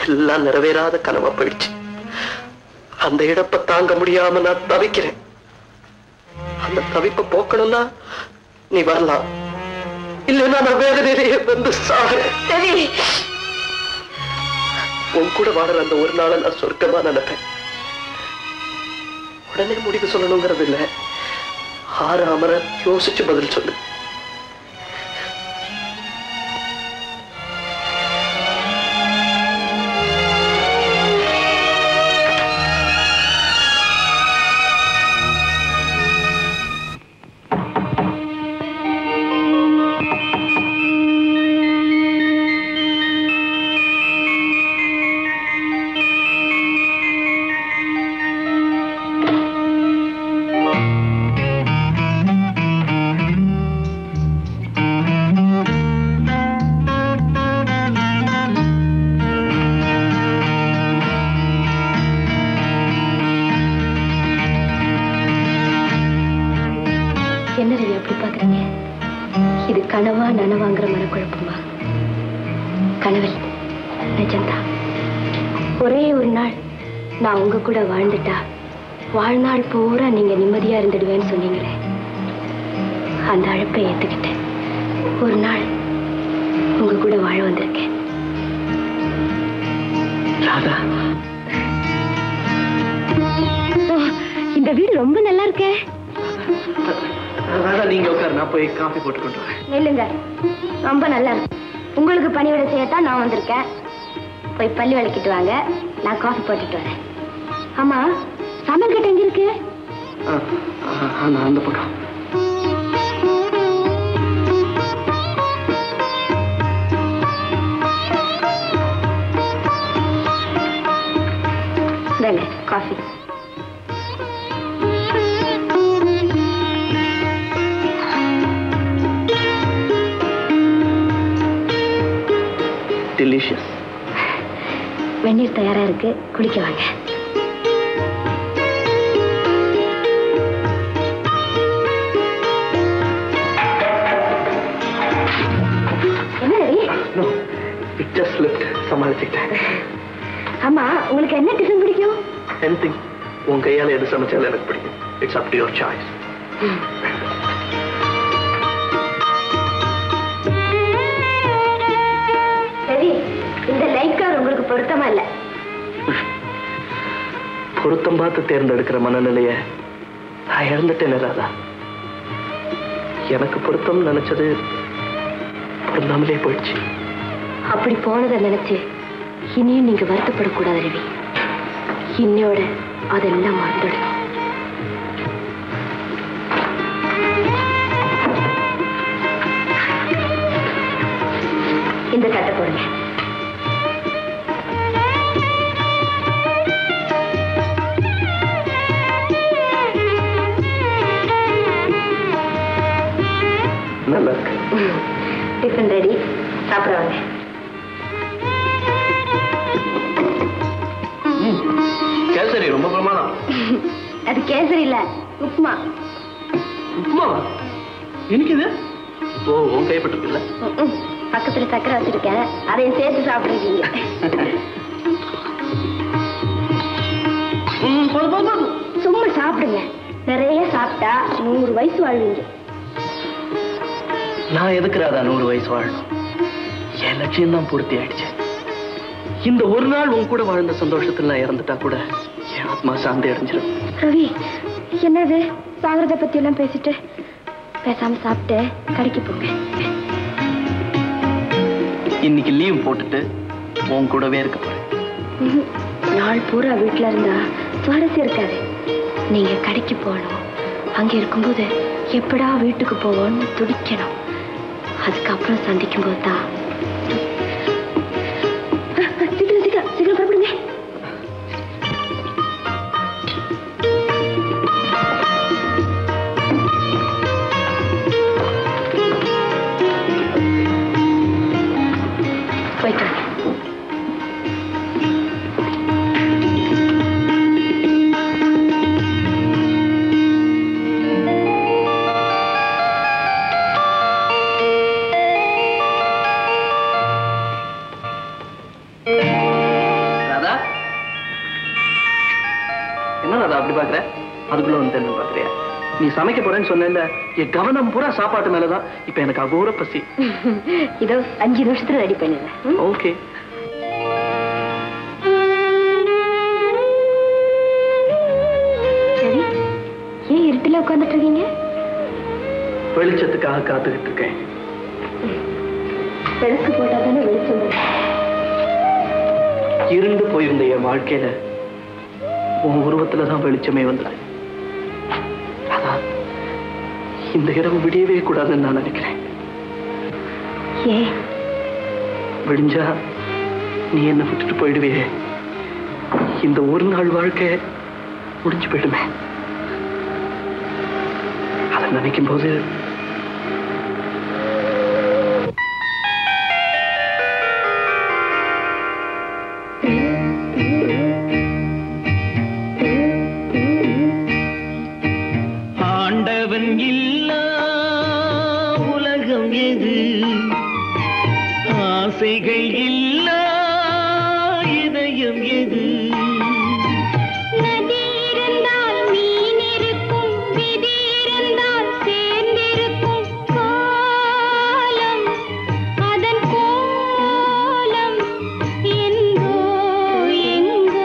எல்லாம் நிறைவேறாத கனவா போயிடுச்சு. அந்த இழப்பை தாங்க முடியாம நான் தவிக்கிறேன். அந்த தவிப்பை போக்கணும்னா நீ வரலாம், இல்லைன்னா நான் வேதனையிலேயே வந்து சாகிறேன். உன் கூட வாழற அந்த ஒரு நாளை நான் சொர்க்கமா நினைப்பேன். உடனே முடிவு சொல்லணுங்கிறது இல்ல, ஆறு அமர யோசிச்சு பதில் சொல்லு. கனவா நனவாங்கிற மனக்குழப்பமா? கனவில் நிஜம்தான். ஒரே ஒரு நாள் நான் உங்க கூட வாழ்ந்துட்டா வாழ்நாள் பூரா நீங்க நிம்மதியா இருந்துடுவேன்னு சொன்னீங்களே, அந்த அழைப்பை ஏத்துக்கிட்டேன். ஒரு நாள் உங்க கூட வாழ வந்திருக்கேன். இந்த வீடு ரொம்ப நல்லா இருக்கே. நீங்க உட்காரு, நான் போய் காஃபி போட்டு கொண்டு வரேன். இல்லைங்க, ரொம்ப நல்லா இருக்கு. உங்களுக்கு பணிவிட செய்யத்தான் நான் வந்திருக்கேன். போய் பள்ளி விளக்கிட்டு வாங்க, நான் காஃபி போட்டுட்டு வரேன். ஆமா, சமையல் கட்டு எங்க இருக்கு? அந்த பக்கம். காஃபி. டெலிஷியஸ். வெந்நீர் தயாரா இருக்கு, குளிக்க வாங்க. சமாளிச்சுக்கிட்டேன். ஆமா, உங்களுக்கு என்ன டிஃபன் பிடிக்கும்? எனிதிங். உன் கையால எது சமைச்சாலும் எனக்கு பிடிக்கும். It's up to your choice. சரி, இந்த லைஃப் கவர் உங்களுக்கு பொருத்தமா இல்ல. பொருத்தம் பார்த்து தேர்ந்தெடுக்கிற மனநிலைய நான் இழந்துட்டேன் ராதா. எனக்கு பொருத்தம் நினைச்சது பொருந்தாமலே போயிடுச்சு. அப்படி போனதை நினைச்சு இனியும் நீங்க வருத்தப்படக்கூடாது ரவி. இன்னையோட அதெல்லாம் மறந்துடும். இந்த சட்டை போடுங்க. நல்லா இருக்கு. டிஃபன் ரெடி, சாப்பிட வாங்க. கேசரி ரொம்ப பிரமாதம். அது கேசரி இல்ல, உப்மா. உப்மா? எனக்கு இது உன் கைப்பட்டு இல்ல. பக்கத்துல சக்கரை வச்சிருக்கேன், அதையும் சேர்த்து சாப்பிடுறீங்க. சும்மா சாப்பிடுங்க, நிறைய சாப்பிட்டா 100 வயசு வாழ்வீங்க. நான் எதுக்குறாதா 100 வயசு வாழணும்? என் லட்சியம் தான் பூர்த்தி ஆயிடுச்சு. இந்த ஒரு நாள் உன் கூட வாழ்ந்த சந்தோஷத்துல நான் இறந்துட்டா கூட என் ஆத்மா சாந்தி அடைஞ்சிடும். ரவி, என்னது சாகரத பத்தி எல்லாம் பேசிட்டு பேசாம சாப்பிட்டு கடைக்கு போங்க. இன்னைக்கு லீவ் போட்டுட்டு உன் கூடவே இருக்க போறேன். நாள் பூரா வீட்டுல இருந்தா சுவாரஸ்யம் இருக்காது. நீங்க கடைக்கு போகணும். அங்க இருக்கும்போது எப்படா வீட்டுக்கு போவோம்னு துடிக்கணும். அதுக்கப்புறம் சந்திக்கும் போது தான் சீக்கிரம் சீக்கிரம் புறப்படுங்க. போயிட்டு எதிர்பார்க்கிற? அதுக்குள்ள வந்து என்ன பாக்குறியா? நீ சமைக்க போறேன்னு சொன்ன, என் கவனம் பூரா சாப்பாட்டு மேலதான். இப்ப எனக்கு அகோர பசி. இதோ 5 நிமிஷத்துல ரெடி பண்ணிடுறேன். ஓகே. சரி, ஏன் இருட்டுல உட்கார்ந்துட்டு இருக்கீங்க? வெளிச்சத்துக்காக காத்துக்கிட்டு இருக்கேன். விளக்கு போட்டா தானே வெளிச்சம் வரும். இருண்டு போயிருந்த என் வாழ்க்கையில உன் உருவத்துலதான் வெளிச்சமே வந்தது. அதான் இந்த இரவு விடியவே கூடாதுன்னு நான் நினைக்கிறேன். ஏன்? விடிஞ்சா நீ என்ன விட்டுட்டு போயிடுவே. இந்த ஒரு நாள் வாழ்க்கை முடிஞ்சு போயிடுமே. அதை நினைக்கும் போது ஆண்டவன் இல்லா உலகம் எது, ஆசைகள் இல்லா இதயம் எது. நதி இருந்தால் மீன் இருக்கும், விதி இருந்தால் சேர்ந்திருக்கும். காலம் அதன் கோலம் எங்கோ எங்கோ.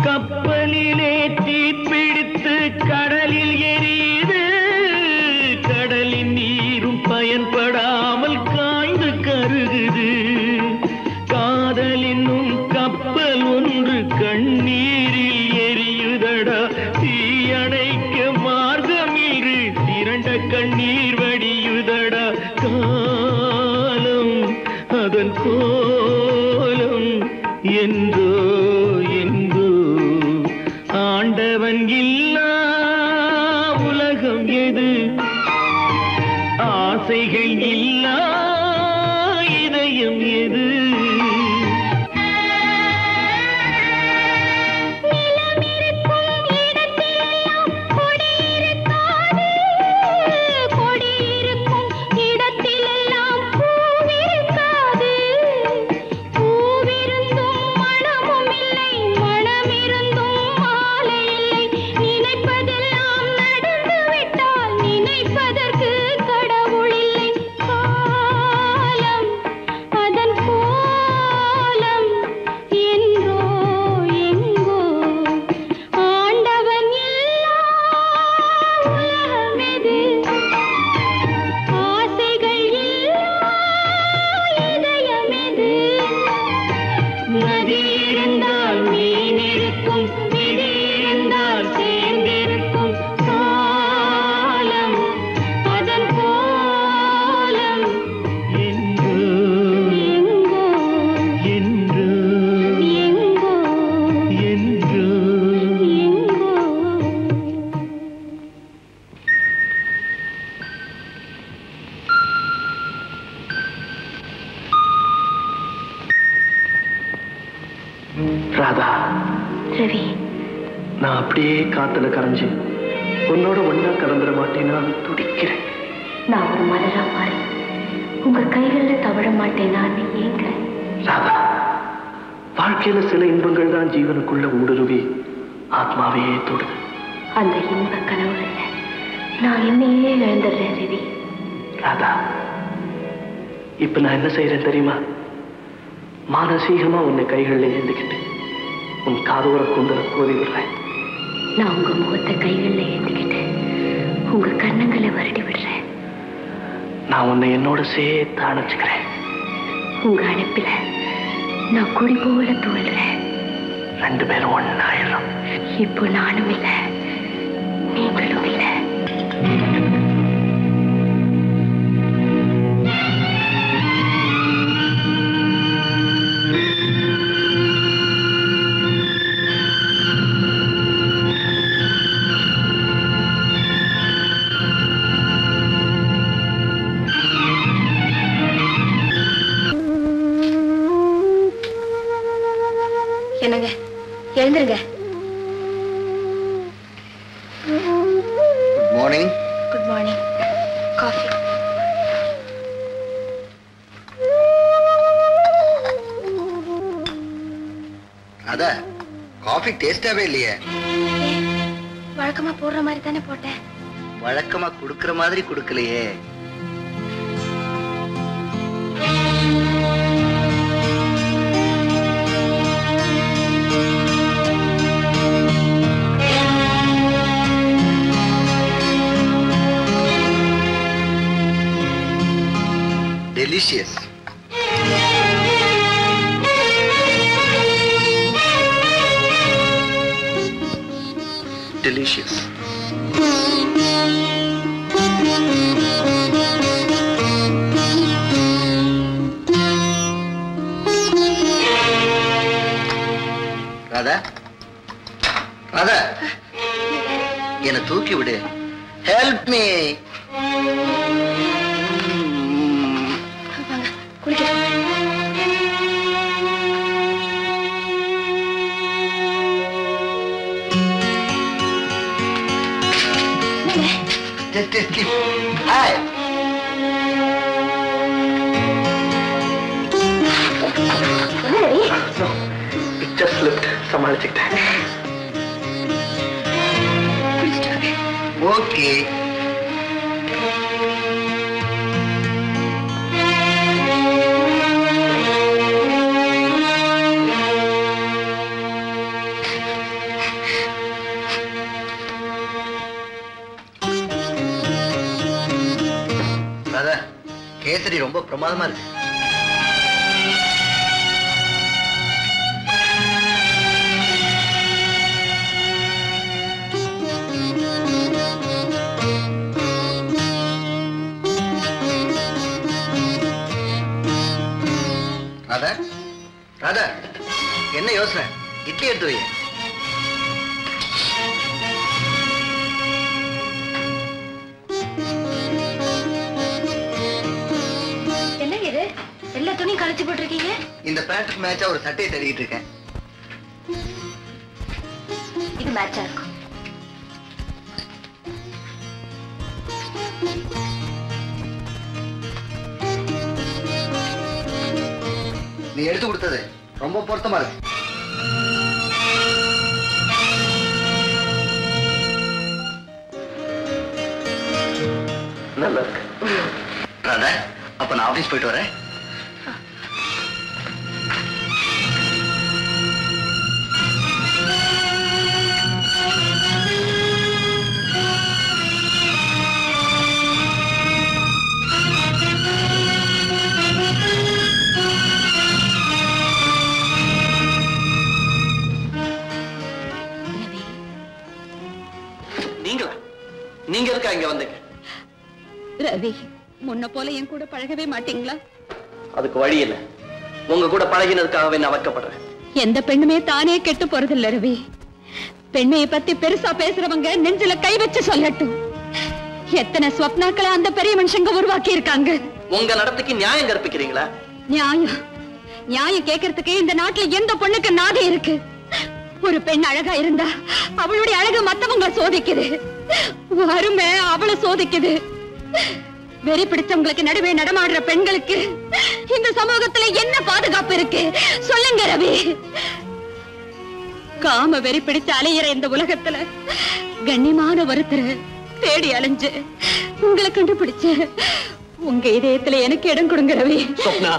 கப்பலிலே தீப்பிடித்து கடலில் எரியுது, கடலின் நீரும் பயன்படாமல் காய்ந்து கருகுது. காதல் என்னும் கப்பல் ஒன்று கண்ணீரில் எரியுதடா, தீயணைக்க மார்க்கமில்லை திரண்ட கண்ணீர் வடியுதடா. காலம் அதன் கோலம் என்றோ எங்கோ. ஆண்டவன் இல்லா உலகம் எது, ஆசைகள் இல்லா இதயம் எது. ராதா, ரவி, நான் அப்படியே காத்துல கரைஞ்சு உன்னோட ஒன்னா கலந்துட மாட்டேன்னா துடிக்கிறேன். நான் ஒரு மலரா மாறி உங்க கைகள்ல தவழ மாட்டேனான்னு ஏங்க? ராதா, வாழ்க்கையில சில இன்பங்கள் தான் ஜீவனுக்குள்ள ஊடுருவி ஆத்மாவே தொடுது. அந்த இன்ப கனவுகள்ல நான் என்னையே இழந்துடுறேன் ரவி. ராதா, இப்ப நான் என்ன செய்யறேன் தெரியுமா? மானசீகமா உன்னை கைகள்ல ஏந்திக்கிட்டு உன் காதோர கூந்தல கோதி விடுறேன். நான் உங்க முகத்தை கைகள்ல ஏந்திக்கிட்டு உங்க கண்ணங்களை வருடி விடுறேன். நான் உன்னை என்னோட சேர்த்து அணைச்சுக்கிறேன். உங்க அனுப்பில நான் கொடி போல தோல்றேன். 2 பேரும் ஒன்னாயிரம். இப்போ நானும் இல்லை, நீங்களும் இல்லை. மார்னிங். Good morning. காஃபி. அத காஃபி டேஸ்டாவே இல்லையே. வழக்கமா போடுற மாதிரி தானே போட்டேன். வழக்கமா குடுக்கிற மாதிரி குடுக்கலையே. Delicious. Delicious. ராதா, ராதா, என்னை தூக்கி விடு. Help me. Just keep. Hi. No, it just slipped. சமாளிச்சுக்கிட்டேன். Okay. Kesari ரொம்ப பிரமாதமா இருக்கு. ராதா, ராதா, என்ன யோசனை? இட்லி எடுத்து வை. எல்லா துணியும் கழிச்சு போட்டிருக்கீங்க. இந்த பேண்ட்டுக்கு மேட்சா ஒரு சட்டையை தேடிட்டு இருக்கேன். இது மேட்சா இருக்கும். நீ எடுத்து கொடுத்தது ரொம்ப பொருத்தமா இருக்கு. நல்லா இருக்கு. ராதா, அப்ப நான் ஆபீஸ் போயிட்டு வரேன். நீங்க இருக்கா இங்க வந்தீங்க? ரவி, முன்ன போல என் கூட பழகவே மாட்டீங்களா? அதுக்கு வழி இல்ல. உங்க கூட பழகினதுக்காகவே நான் வைக்கப்படுறேன். எந்த பெண்ணுமே தானே கெட்டு போறதில்ல ரவி. பெண்மையை பத்தி பெருசா பேசுறவங்க நெஞ்சில கை வச்சு சொல்லட்டும். எத்தனை ஸ்வப்னாக்களை அந்த பெரிய மனுஷங்க உருவாக்கி இருக்காங்க. உங்க நடத்தைக்கு நியாயம் கற்பிக்கிறீங்களா? நியாயம் நியாயம் கேட்கறதுக்கு இந்த நாட்டுல எந்த பொண்ணுக்கு நாதி இருக்கு? ஒரு பெண் அழகா இருந்தா அவளுடைய அழகு மத்தவங்களை சோதிக்குது. வறுமை அவளை சோதிக்குது. வெறி பிடிச்சவங்களுக்கு நடுவே நடமாடுற பெண்களுக்கு இந்த சமூகத்துல என்ன பாதுகாப்பு இருக்கு சொல்லுங்க ரவி. காம வெறி பிடிச்ச அலையிற இந்த உலகத்துல கண்ணியமான ஒருத்தரை தேடி அலைஞ்சு உங்களை கண்டுபிடிச்சு உங்க இதயத்துல எனக்கு இடம் கொடுங்க ரவி. சொப்னா,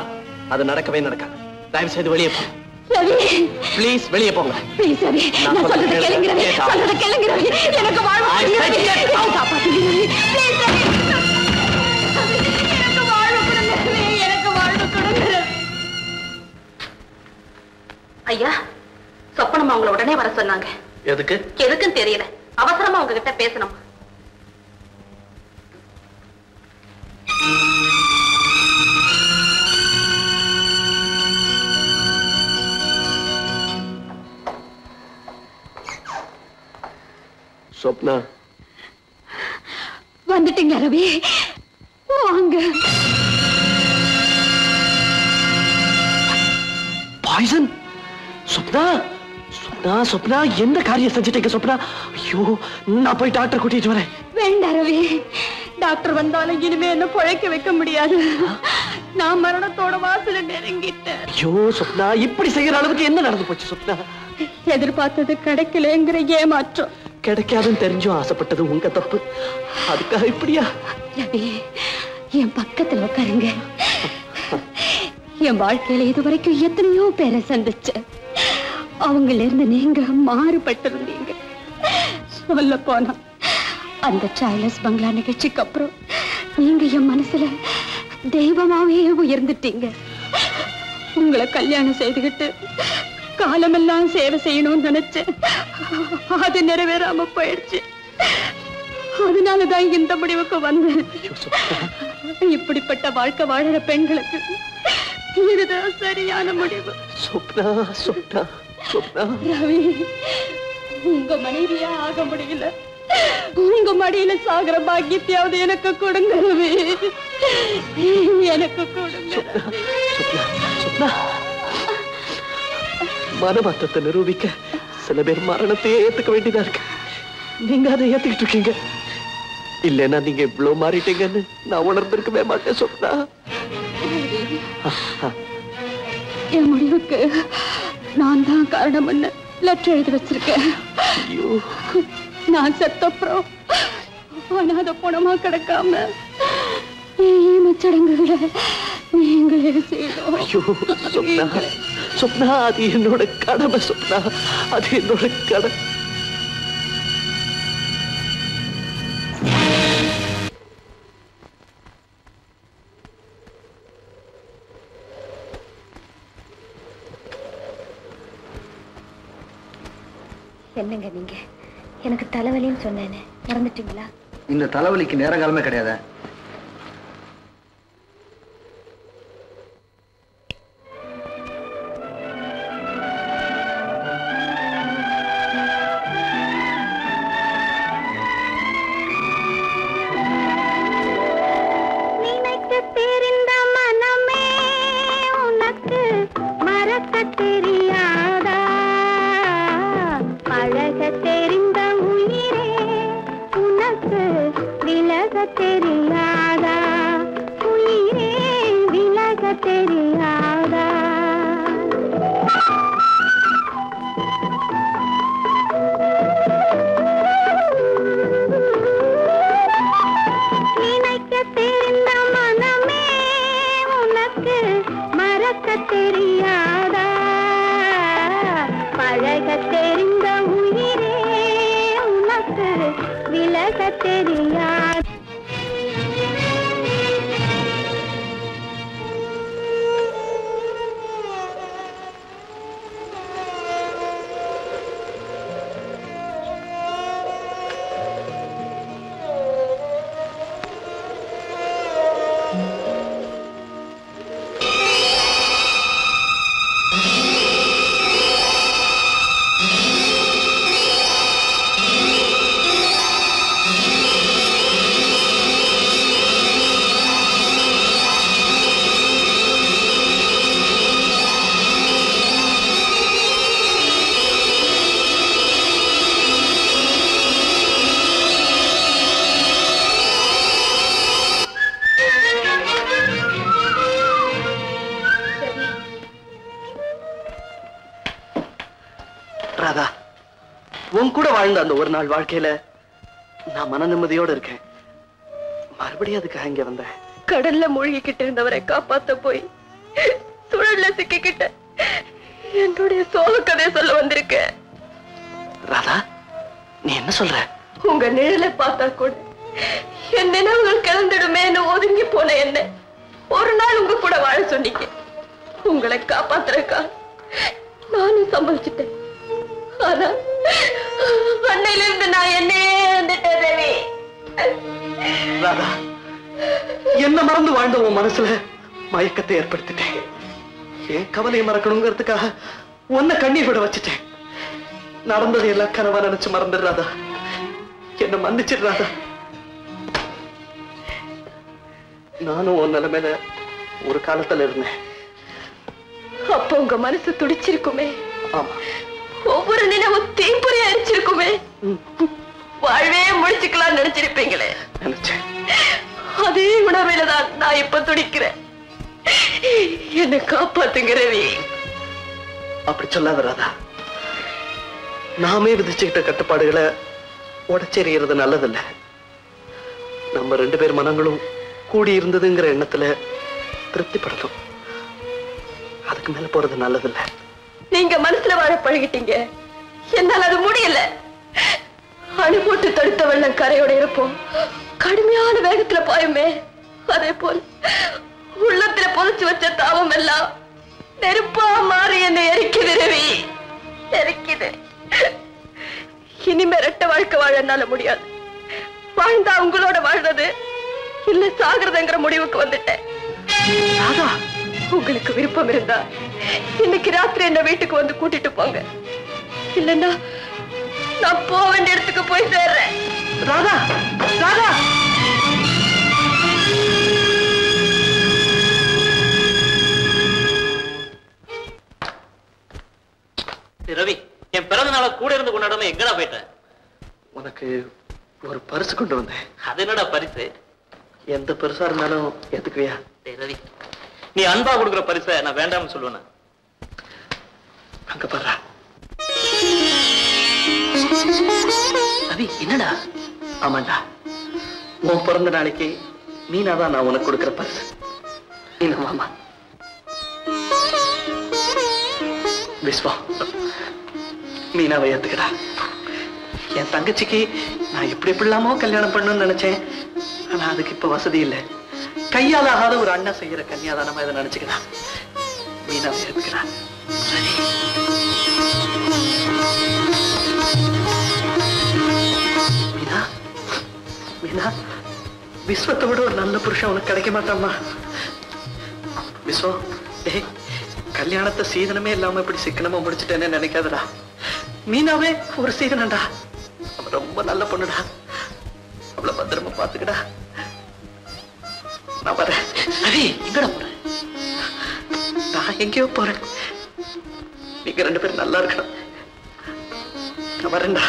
அது நடக்கவே நடக்காது. தயவு செய்து வெளியே போ ரவி. ப்ளீஸ் வெளியே போங்க. ப்ளீஸ் ரவி, நான் சொல்றத கேளுங்க ரவி. சொல்றத கேளுங்க ரவி. எனக்கு வாழ்வு கொடுங்க ரவி. காப்பாத்துங்க ரவி. ப்ளீஸ் ரவி. எனக்கு வாழ்வு கொடுங்க ரவி. எனக்கு வாழ்வு கொடுங்க ரவி. ஐயா, சொப்பனமா உங்களை உடனே வர சொன்னாங்க. எதுக்கு? எதுக்குன்னு தெரியல. அவசரமா உங்ககிட்ட பேசணும். சொப்னா, வந்துட்டீங்க ரவி. வாங்க. பாய்சன். சொப்னா, சொப்னா. சொப்னா எந்த காரியம் செஞ்சுட்டீங்க சொப்னா? ஐயோ, நான் போய் டாக்டர் கூட்டிட்டு வரேன். வேண்டாம் ரவி, டாக்டர் வந்தாலும் இனிமே என்ன பிழைக்க வைக்க முடியாது. நான் மரணத்தோட வாசல நெருங்கிட்டேன். ஐயோ சொப்னா, இப்படி செய்யற அளவுக்கு என்ன நடந்து போச்சு சொப்னா? எதிர்பார்த்தது கிடைக்கலங்கிற ஏமாற்றம். கிடைக்காதுன்னு தெரிஞ்சும் ஆசைப்பட்டது உங்க தப்பு. அதுக்காக இப்படியா? ரவி, என் பக்கத்துல உட்காருங்க. என் வாழ்க்கையில இதுவரைக்கும் எத்தனையோ பேரை சந்திச்சேன். அவங்கள இருந்து நீங்க மாறுபட்டிருந்தீங்க. சொல்ல போனா அந்த சார்லஸ் பங்களா நிகழ்ச்சிக்கு அப்புறம் நீங்க என் மனசுல தெய்வமாவே உயர்ந்துட்டீங்க. உங்களை கல்யாணம் செய்துகிட்டு காலமெல்லாம் சேவை செய்யணும்னு நினைச்சேன். அது நிறைவேறாம போயிடுச்சு. அதனாலதான் இந்த முடிவுக்கு வந்தேன். இப்படிப்பட்ட வாழ்க்கை வாழற பெண்களுக்கு இதுதான் சரியான முடிவு. சொப்னா சொப்னா சொப்னா. ரவி, உங்க மனைவியா ஆக முடியல. உங்க மடியில சாகர பாக்கியத்தையாவது எனக்கு கொடுங்க ரவி, எனக்கு கொடுங்க. சொப்னா சொப்னா, மனமாற்றத்தை நிரூபிக்க சில பேர் மரணத்தையே ஏத்துக்க வேண்டியதா இருக்கு. நீங்க அதை ஏத்துக்கிட்டு இருக்கீங்க. இல்லைன்னா நீங்க இவ்வளவு மாறிட்டீங்கன்னு நான் உணர்ந்திருக்கவே மாட்டேன் சொப்னா. என் முடிவுக்கு நான் தான் காரணம்னு லெட்டர் எழுதி வச்சிருக்கேன். நான் செத்தப்புறம் அனாதை பணமா கிடக்காம ஈமச்சடங்குகளை நீங்களே செய்யணும். ஐயோ சொப்னா சொப்னா, அது என்னோட கடமை சொப்னா, அது என்னோட கடமை. என்னங்க நீங்க? எனக்கு தலைவலின்னு சொன்னேனே, மறந்துட்டீங்களா? இந்த தலைவலிக்கு நேர காலமே கிடையாது. ராதா, உன் கூட வாழ்ந்த அந்த ஒரு நாள் வாழ்க்கையில நான் மன நிம்மதியோட இருக்கேன். மறுபடியும் அதுக்காக இங்க வந்தேன். கடல்ல மூழ்கிக்கிட்டு இருந்தவரை காப்பாத்த போய் சுழல்ல சிக்கிக்கிட்ட என்னுடைய சோக கதையை சொல்ல வந்திருக்கேன். ராதா, நீ என்ன சொல்ற? உங்க நிழலை பார்த்தா கூட என் நினைவுகள் கிளம்பிடுமே ஒதுங்கி போன என்ன ஒரு நாள் உங்க கூட வாழ சொன்னீங்க. உங்களை காப்பாத்துறக்கா நானும் சம்பளிச்சுட்டேன். ஆனா அன்னையில இருந்து நான் என்னையே வந்துட்டேன் ரவி. ராதா, என்ன மறந்து வாழ்ந்த உன் மனசுல மயக்கத்தை ஏற்படுத்திட்டேன். என் கவலையை மறக்கணுங்கிறதுக்காக உன்னை கண்ணீர் விட வச்சுட்டேன். நடந்தது எல்லாம் கனவா நினைச்சு மறந்துடுறாதா? என்ன மன்னிச்சிடுறாதா? நானும் உன் நிலைமையில ஒரு காலத்துல இருந்தேன். அப்ப உங்க மனசு துடிச்சிருக்குமே. ஆமா, ஒவ்வொரு நினைவும் தீப்பொறி அரிச்சிருக்குமே. வாழ்வே முடிச்சுக்கலாம் நினைச்சிருப்பீங்களே. நினைச்சேன். அதே உணர்வையில தான் நான் இப்ப துடிக்கிறேன். என்ன காப்பாத்துங்க ரவி. அப்படி சொல்லாத ராதா. நாமே விதிச்சுக்கிட்ட கட்டுப்பாடுகளை உடச்செறியறது நல்லதில்ல. நம்ம 2 பேர் மனங்களும் கூடி இருந்ததுங்கிற எண்ணத்துல திருப்திப்படணும். அதுக்கு மேல போறது நல்லதில்ல. நீங்க மனசுல வாழ பழகிட்டீங்க. என்னால அது முடியல. அணு போட்டு தடுத்த வெள்ளம் கரையோட இருப்போம். கடுமையான வேகத்துல பாயுமே. அதே போல் உள்ளத்துல புதைச்சு வச்ச தாவம் எல்லாம் நெருப்பா மாறி என்னை எரிக்குது ரவி. எரிக்குது. இனிமே ரெட்ட வாழ்க்கை வாழ என்னால முடியாது. வாழ்ந்தா உங்களோட வாழ்றது இல்ல சாகிறதுங்கிற முடிவுக்கு வந்துட்டேன். உங்களுக்கு விருப்பம் இருந்தா இன்னைக்கு ராத்திரி என்ன வீட்டுக்கு வந்து கூட்டிட்டு போங்க. இல்லன்னா நான் போக வேண்டிய இடத்துக்கு போய் சேர்றேன். ராதா, ராதா. ரவி, என் பிறந்த நாளை கூட இருந்து கொண்டாடாம எங்கடா போயிட்ட? உனக்கு ஒரு பரிசு கொண்டு வந்தேன். அது என்னடா பரிசு? எந்த பரிசா இருந்தாலும் ஏத்துக்குவியா? ரவி, நீ அன்பா கொடுக்குற பரிசை நான் வேண்டாம்னு சொல்லுவேன். அங்க பாரு. ரவி, என்னடா? ஆமாண்டா, உன் பிறந்த நாளைக்கு மீனாதான் நான் உனக்கு கொடுக்கிற பரிசு. மீனா மாமா. விஸ்வா, மீனாவை ஏத்துக்கடா. என் தங்கச்சிக்கு நான் எப்படி இல்லாமோ கல்யாணம் பண்ணணும்னு நினைச்சேன். ஆனா அதுக்கு இப்ப வசதி இல்லை. கையால் ஆகாத ஒரு அண்ணன் செய்யற கன்னியாதானமா இதை நினைச்சுக்கலாம். மீனாவை ஏத்துக்கடா. மீனா, மீனா, விஸ்வத்தை விட ஒரு நல்ல புருஷன் உனக்கு கிடைக்க மாட்டாமா? விஸ்வம், டேய், கல்யாணத்தை சீதனமே இல்லாம இப்படி சிக்கனமா முடிச்சுட்டேன்னு நினைக்காதடா. மீனாவே ஒரு சீதனண்டா. அவ ரொம்ப நல்ல பொண்ணுடா. அவளை பத்திரமா பாத்துக்கடா. நான் வரேன். ரவி, எங்கடா போற? நான் எங்கேயோ போறேன். நீங்க 2 பேரும் நல்லா இருக்கணும். நான் வரேன்டா.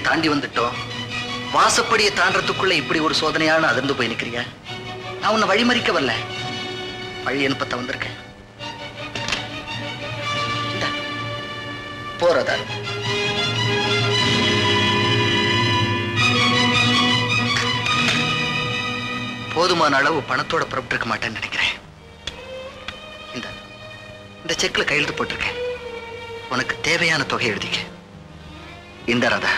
தாண்டி வந்துட்டோம். வாசப்படியை தாண்டறதுக்குள்ள இப்படி ஒரு சோதனையான அதிர்ந்து போய் நிக்கிறியா? நான் உன்னை வழிமறிக்க வரல, வழி அனுப்பத்த வந்திருக்கேன். போறதா? போதுமான அளவு பணத்தோட புறப்பட்டு மாட்டேன்னு நினைக்கிறேன். இந்த செக்ல கையெழுத்து போட்டிருக்கேன். உனக்கு தேவையான தொகை எழுதிக்க. இந்த ராதா,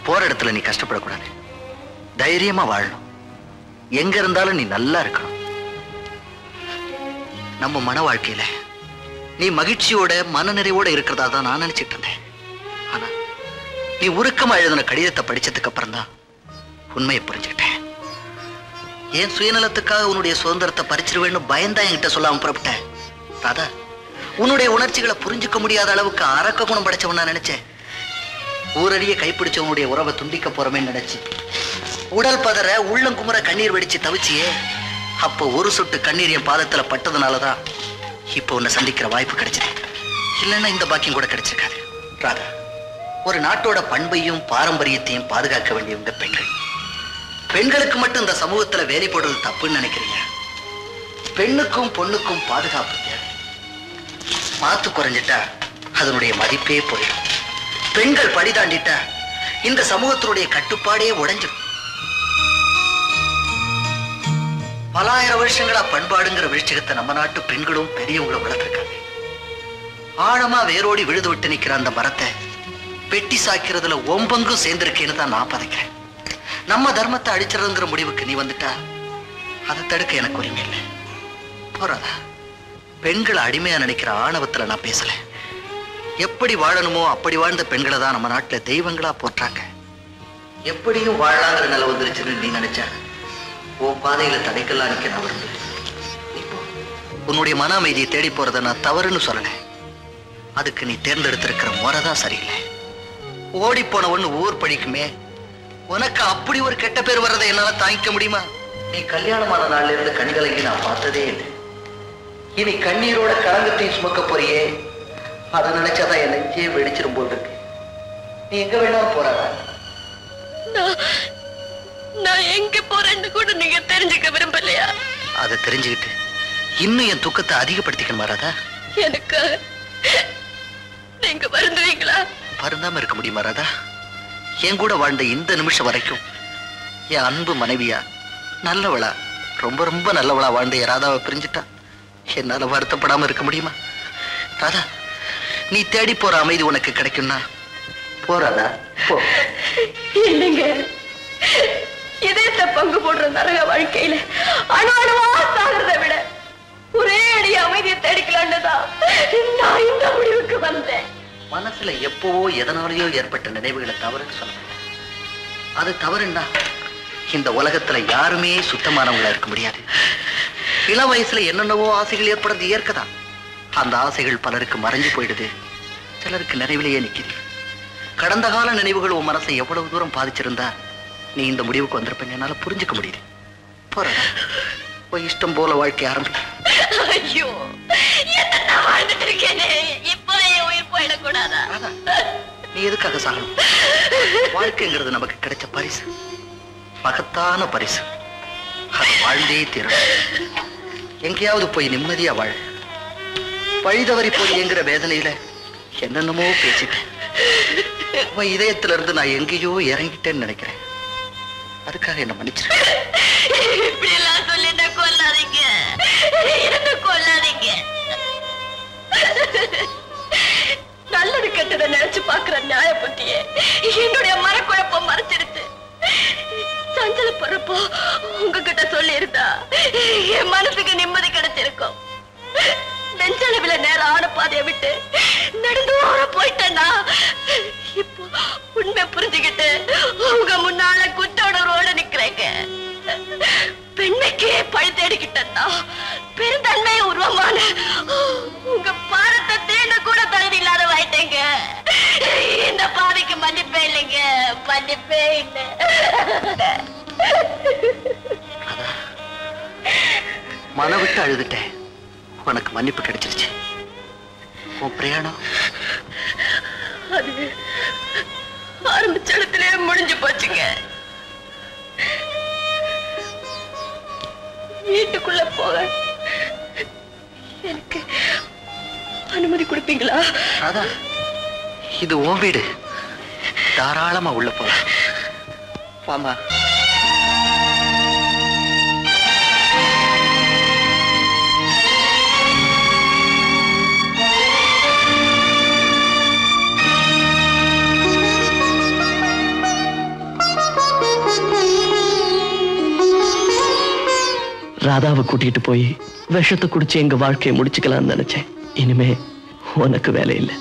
போற இடத்துல நீ கஷ்டப்படக்கூடாது. தைரியமா வாழணும். எங்க இருந்தாலும் நீ நல்லா இருக்கணும். நம்ம மன வாழ்க்கையில நீ மகிழ்ச்சியோட மனநிறைவோட இருக்கிறதா தான் நான் நினைச்சிட்டு இருந்தேன். ஆனா நீ உருக்கமா எழுதின கடிதத்தை படிச்சதுக்கு அப்புறம் தான் உண்மையை புரிஞ்சுக்கிட்டேன். ஏன் சுயநலத்துக்காக உன்னுடைய சுதந்திரத்தை பறிச்சிருவேன்னு பயந்தா என்கிட்ட சொல்லாம புறப்பட்டேன். ராதா, உன்னுடைய உணர்ச்சிகளை புரிஞ்சுக்க முடியாத அளவுக்கு அரக்க குணம் படைச்சவன் நான் நினைச்சேன். ஊரடிய கைப்பிடிச்சவனுடைய உறவை துண்டிக்க போறமே நினைச்சு உடல் பதற உள்ளங்குமுற கண்ணீர் வெடிச்சு தவிச்சியே. அப்போ ஒரு சொட்டு கண்ணீர் என் பாதத்துல பட்டதுனாலதான் இப்போ உன்னை சந்திக்கிற வாய்ப்பு கிடைச்சது. இல்லைன்னா இந்த பாக்கியம் கூட கிடைச்சிருக்காது. ராதா, ஒரு நாட்டோட பண்பையும் பாரம்பரியத்தையும் பாதுகாக்க வேண்டியவங்க பெண்கள். பெண்களுக்கு மட்டும் இந்த சமூகத்துல வேலை போடுறது தப்புன்னு நினைக்கிறீங்க? பெண்ணுக்கும் பொண்ணுக்கும் பாதுகாப்பு தேவை. மாத்து குறைஞ்சிட்டா அதனுடைய மதிப்பே போயிடும். பெண்கள் படி தாண்டிட்டா இந்த சமூகத்தினுடைய கட்டுப்பாடே உடைஞ்சிடும். பலாயிரம் வருஷங்களா பண்பாடுங்கிற விழிச்சகத்தை நம்ம நாட்டு பெண்களும் பெரியவங்களும் வளர்த்திருக்காங்க. ஆழமா வேரோடி விழுது விட்டு நிக்கிற அந்த மரத்தை பெட்டி சாய்க்கிறதுல ஒம்பங்கும் சேர்ந்திருக்கேன்னு தான் நான் பதைக்கிறேன். நம்ம தர்மத்தை அழிச்சிடறதுங்கிற முடிவுக்கு நீ வந்துட்டா அதை தடுக்க எனக்கு உரிமை இல்லை. போறாதா, பெண்களை அடிமையா நினைக்கிற ஆணவத்துல நான் பேசல. எப்படி வாழணுமோ அப்படி வாழ்ந்த பெண்களை தான் நம்ம நாட்டுல தெய்வங்களா போற்றாங்க. எப்படியும் வாழலாங்கிற நிலை வந்துருச்சுன்னு நீ நினைச்சா உன் பாதையில தடைக்கெல்லாம் நிக்க நான் விரும்புறேன். உன்னுடைய மன அமைதியை தேடி போறதை நான் தவறுன்னு சொல்லல. அதுக்கு நீ தேர்ந்தெடுத்திருக்கிற முறைதான் சரியில்லை. ஓடி போன ஒண்ணு ஊர் பழிக்குமே. உனக்கு அப்படி ஒரு கெட்ட பேர் வர்றதை என்னால தாங்கிக்க முடியுமா? நீ கல்யாணமான நாள்ல இருந்து கண்கலங்கி நான் பார்த்ததே இல்லை. இனி கண்ணீரோட களங்கத்தையும் சுமக்க போறியே, அதை நினைச்சாதான் என் நெஞ்சே வெடிச்சிரும் போல் இருக்கு. நீ எங்க வேணாலும் போறாதா? நான் எங்க போறேன்னு கூட நீங்க தெரிஞ்சுக்க விரும்பலையா? அதை தெரிஞ்சுக்கிட்டு இன்னும் என் துக்கத்தை அதிகப்படுத்திக்கணும் மாறாதா? எனக்கு நீங்க வருந்துவீங்களா? வருந்தாம இருக்க முடியுமா ராதா? என் கூட வாழ்ந்த இந்த நிமிஷம் வரைக்கும் என் அன்பு மனைவியா நல்லவளா ரொம்ப ரொம்ப நல்லவளா வாழ்ந்த என் ராதாவை பிரிஞ்சுட்டா என்னால வருத்தப்படாம இருக்க முடியுமா? ராதா, நீ தேடி போற அமைதி உனக்கு கிடைக்கும்னா போறாதா? போ. இல்லைங்க, இதயத்தை பங்கு போடுற நரக வாழ்க்கையில அணு அணுவா சாகிறத விட ஒரே அடி அமைதியை தேடிக்கலான்னுதான் நான் இந்த முடிவுக்கு வந்தேன். மனசுல எப்பவோ எதனாலேயோ ஏற்பட்ட நினைவுகளை தவறுன்னு சொல்ல, அது தவறுன்னா இந்த உலகத்துல யாருமே சுத்தமானவங்களா இருக்க முடியாது. இள வயசுல என்னென்னவோ ஆசைகள் ஏற்படுறது இயற்கைதான். அந்த ஆசைகள் பலருக்கு மறைஞ்சு போயிடுது, சிலருக்கு நினைவிலேயே நிக்குது. கடந்த கால நினைவுகள் உன் மனசை எவ்வளவு தூரம் பாதிச்சிருந்தா நீ இந்த முடிவுக்கு வந்திருப்பேன்னு என்னால புரிஞ்சுக்க முடியுது. போறதா, போய் இஷ்டம் போல வாழ்க்கை ஆரம்பி. ஐயோ, என்ன வாழ்ந்துட்டு இருக்கேனே, இப்போ என் உயிர் போயிடக்கூடாதா? நீ எதுக்காக சாகணும்? வாழ்க்கைங்கிறது நமக்கு கிடைச்ச பரிசு, மகத்தான பரிசு. அது வாழ்ந்தே தீரும். எங்கேயாவது போய் நிம்மதியா வாழ. பழிதவறி போய் என்கிற வேதனையில என்னென்னமோ பேசிட்டேன். உன் இதயத்துல இருந்து நான் எங்கேயோ இறங்கிட்டேன்னு நினைக்கிறேன். அதுக்காக என்ன மன்னிச்சிருக்கேன். இப்படி எல்லாம் சொல்லி என்ன கொல்லாதீங்க, என்ன கொல்லாதீங்க. நல்லது கெட்டதை நினைச்சு பாக்குற நியாய புத்தியே என்னுடைய மனக்குழப்பம் மறைச்சிருச்சு. சஞ்சலப்படுறப்போ உங்ககிட்ட சொல்லி இருந்தா என் மனசுக்கு நிம்மதி கிடைச்சிருக்கும். நெஞ்சளவில நேரம் ஆன பாதையை விட்டு நடந்து ஓர போயிட்டேன்னா இப்போ உண்மை புரிஞ்சுக்கிட்டு உங்க முன்னால குற்ற உணர்வோட நிக்கிறேங்க. பெண்மைக்கே பழி தேடிக்கிட்டா பெருந்தன்மை உருவமான உங்க பாரத்தை தேட கூட தகுதி இல்லாத வாயிட்டேங்க. இந்த பாதைக்கு மன்னிப்பே இல்லைங்க, மன்னிப்பே இல்லை. மன விட்டு அழுதுட்டேன், உனக்கு மன்னிப்பு கிடைச்சிருச்சு. உன் பிரயாணம் அது ஆரம்பிச்ச இடத்துல முடிஞ்சு போச்சுங்க. வீட்டுக்குள்ள போக எனக்கு அனுமதி கொடுப்பீங்களா? அதான், இது உன் வீடு, தாராளமா உள்ள போலாம். வாமா. ராதாவை கூட்டிட்டு போய் விஷத்தை குடிச்சு எங்க வாழ்க்கையை முடிச்சுக்கலாம்னு நினைச்சேன். இனிமே உனக்கு வேலை இல்லை.